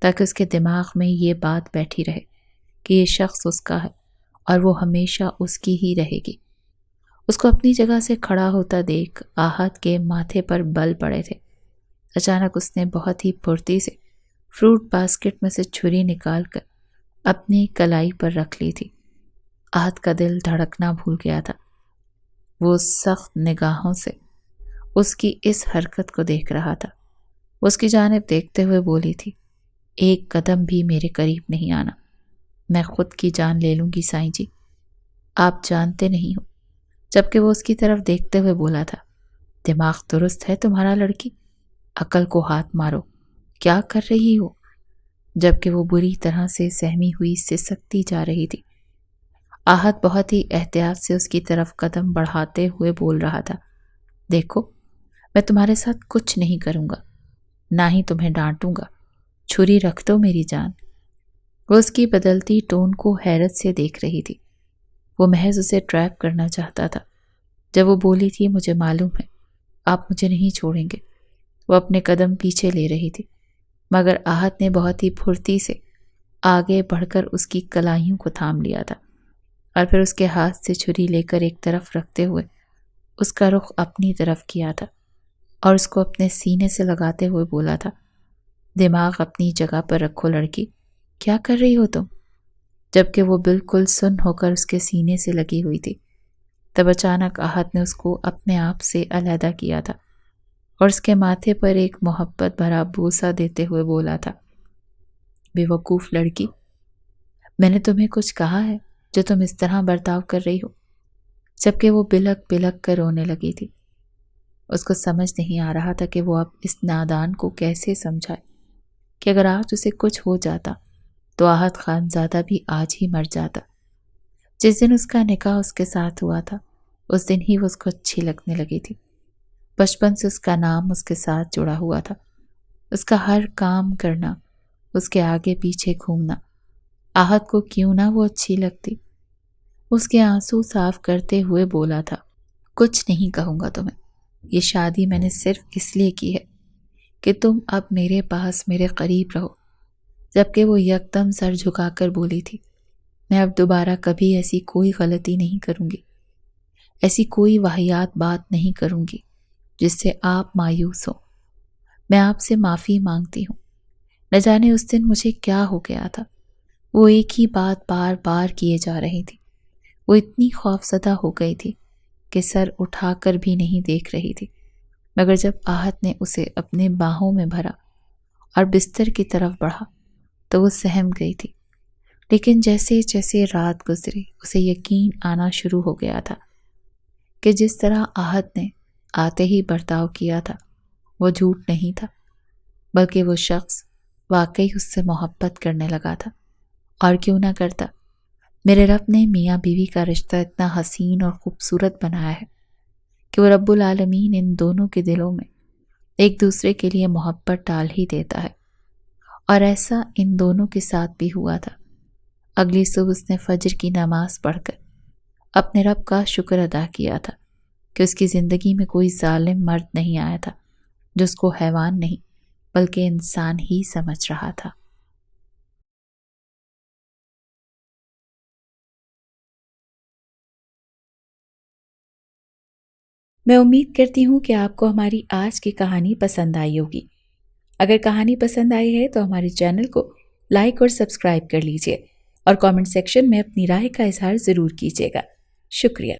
تاکہ اس کے دماغ میں یہ بات بیٹھی رہے کہ یہ شخص اس کا ہے اور وہ ہمیشہ اس کی ہی رہے گی. اس کو اپنی جگہ سے کھڑا ہوتا دیکھ آہت کے ماتھے پر بل پڑے تھے. اچانک اس نے بہت ہی پھرتی سے فروٹ باسکٹ میں سے چھری نکال کر اپنی کلائی پر رکھ لی تھی. آہت کا دل دھڑکنا بھول گیا تھا. وہ سخت نگاہوں سے اس کی اس حرکت کو دیکھ رہا تھا. وہ اس کی جانب دیکھتے ہوئے بولی تھی، ایک قدم بھی میرے قریب نہیں آنا، میں خود کی جان لے لوں گی سائیں جی. آپ جانتے نہیں ہو. جبکہ وہ اس کی طرف دیکھتے ہوئے بولا تھا، دماغ درست ہے تمہارا لڑکی؟ عقل کو ہاتھ مارو، کیا کر رہی ہو؟ جبکہ وہ بری طرح سے سہمی ہوئی سسکتی جا رہی تھی. آہت بہت ہی احتیاط سے اس کی طرف قدم بڑھاتے ہوئے بول رہا تھا، دیکھو میں تمہارے ساتھ کچھ نہیں کروں گا، نہ ہی تمہیں ڈانٹوں گا، چھری رکھ دو میری جان. وہ اس کی بدلتی ٹون کو حیرت سے دیکھ رہی تھی. وہ محض اسے ٹریپ کرنا چاہتا تھا. جب وہ بولی تھی، مجھے معلوم ہے آپ مجھے نہیں چھوڑیں گے، وہ اپنے قدم پیچھے لے رہی تھی، مگر آہت نے بہت ہی پھرتی سے آگے بڑھ کر اس کی کلائیوں کو تھام لیا تھا اور پھر اس کے ہاتھ سے چھری لے کر ایک طرف رکھتے ہوئے اس کا رخ اپنی طرف کیا تھا اور اس کو اپنے سینے سے لگاتے ہوئے بولا تھا، دماغ اپنی جگہ پر رکھو لڑکی، کیا کر رہی ہو تم؟ جبکہ وہ بالکل سن ہو کر اس کے سینے سے لگی ہوئی تھی. تب اچانک آہت نے اس کو اپنے آپ سے علیحدہ کیا تھا اور اس کے ماتھے پر ایک محبت بھرا بوسہ دیتے ہوئے بولا تھا، بے وقوف لڑکی، میں نے تمہیں کچھ کہا ہے جو تم اس طرح برتاؤ کر رہی ہو؟ جبکہ وہ بلک بلک کر رونے لگی تھی. اس کو سمجھ نہیں آ رہا تھا کہ وہ اب اس نادان کو کیسے سمجھائے کہ اگر آج اسے کچھ ہو جاتا تو آہت خانزادہ بھی آج ہی مر جاتا. جس دن اس کا نکاح اس کے ساتھ ہوا تھا اس دن ہی وہ اس کو اچھی لگنے لگی تھی. بچپن سے اس کا نام اس کے ساتھ جڑا ہوا تھا. اس کا ہر کام کرنا، اس کے آگے پیچھے گھومنا آہت کو کیوں نہ وہ اچھی لگتی. اس کے آنسو صاف کرتے ہوئے بولا تھا، کچھ نہیں کہوں گا تمہیں، یہ شادی میں نے صرف اس لیے کی ہے کہ تم اب میرے پاس میرے قریب رہو. جبکہ وہ یکدم سر جھکا کر بولی تھی، میں اب دوبارہ کبھی ایسی کوئی غلطی نہیں کروں گی، ایسی کوئی واہیات بات نہیں کروں گی جس سے آپ مایوس ہو. میں آپ سے معافی مانگتی ہوں. نہ جانے اس دن مجھے کیا ہو گیا تھا. وہ ایک ہی بات بار بار کیے جا رہی تھی. وہ اتنی خوفزدہ ہو گئی تھی کہ سر اٹھا کر بھی نہیں دیکھ رہی تھی. مگر جب آہت نے اسے اپنے باہوں میں بھرا اور بستر کی طرف بڑھا تو وہ سہم گئی تھی، لیکن جیسے جیسے رات گزری اسے یقین آنا شروع ہو گیا تھا کہ جس طرح آہت نے آتے ہی برتاؤ کیا تھا وہ جھوٹ نہیں تھا، بلکہ وہ شخص واقعی اس سے محبت کرنے لگا تھا۔ اور کیوں نہ کرتا، میرے رب نے میاں بیوی کا رشتہ اتنا حسین اور خوبصورت بنایا ہے کہ وہ رب العالمین ان دونوں کے دلوں میں ایک دوسرے کے لیے محبت ڈال ہی دیتا ہے، اور ایسا ان دونوں کے ساتھ بھی ہوا تھا۔ اگلی صبح اس نے فجر کی نماز پڑھ کر اپنے رب کا شکر ادا کیا تھا کہ اس کی زندگی میں کوئی ظالم مرد نہیں آیا تھا جو اس کو حیوان نہیں بلکہ انسان ہی سمجھ رہا تھا۔ میں امید کرتی ہوں کہ آپ کو ہماری آج کی کہانی پسند آئی ہوگی۔ اگر کہانی پسند آئی ہے تو ہمارے چینل کو لائک اور سبسکرائب کر لیجئے اور کامنٹ سیکشن میں اپنی رائے کا اظہار ضرور کیجیے گا۔ شکریہ۔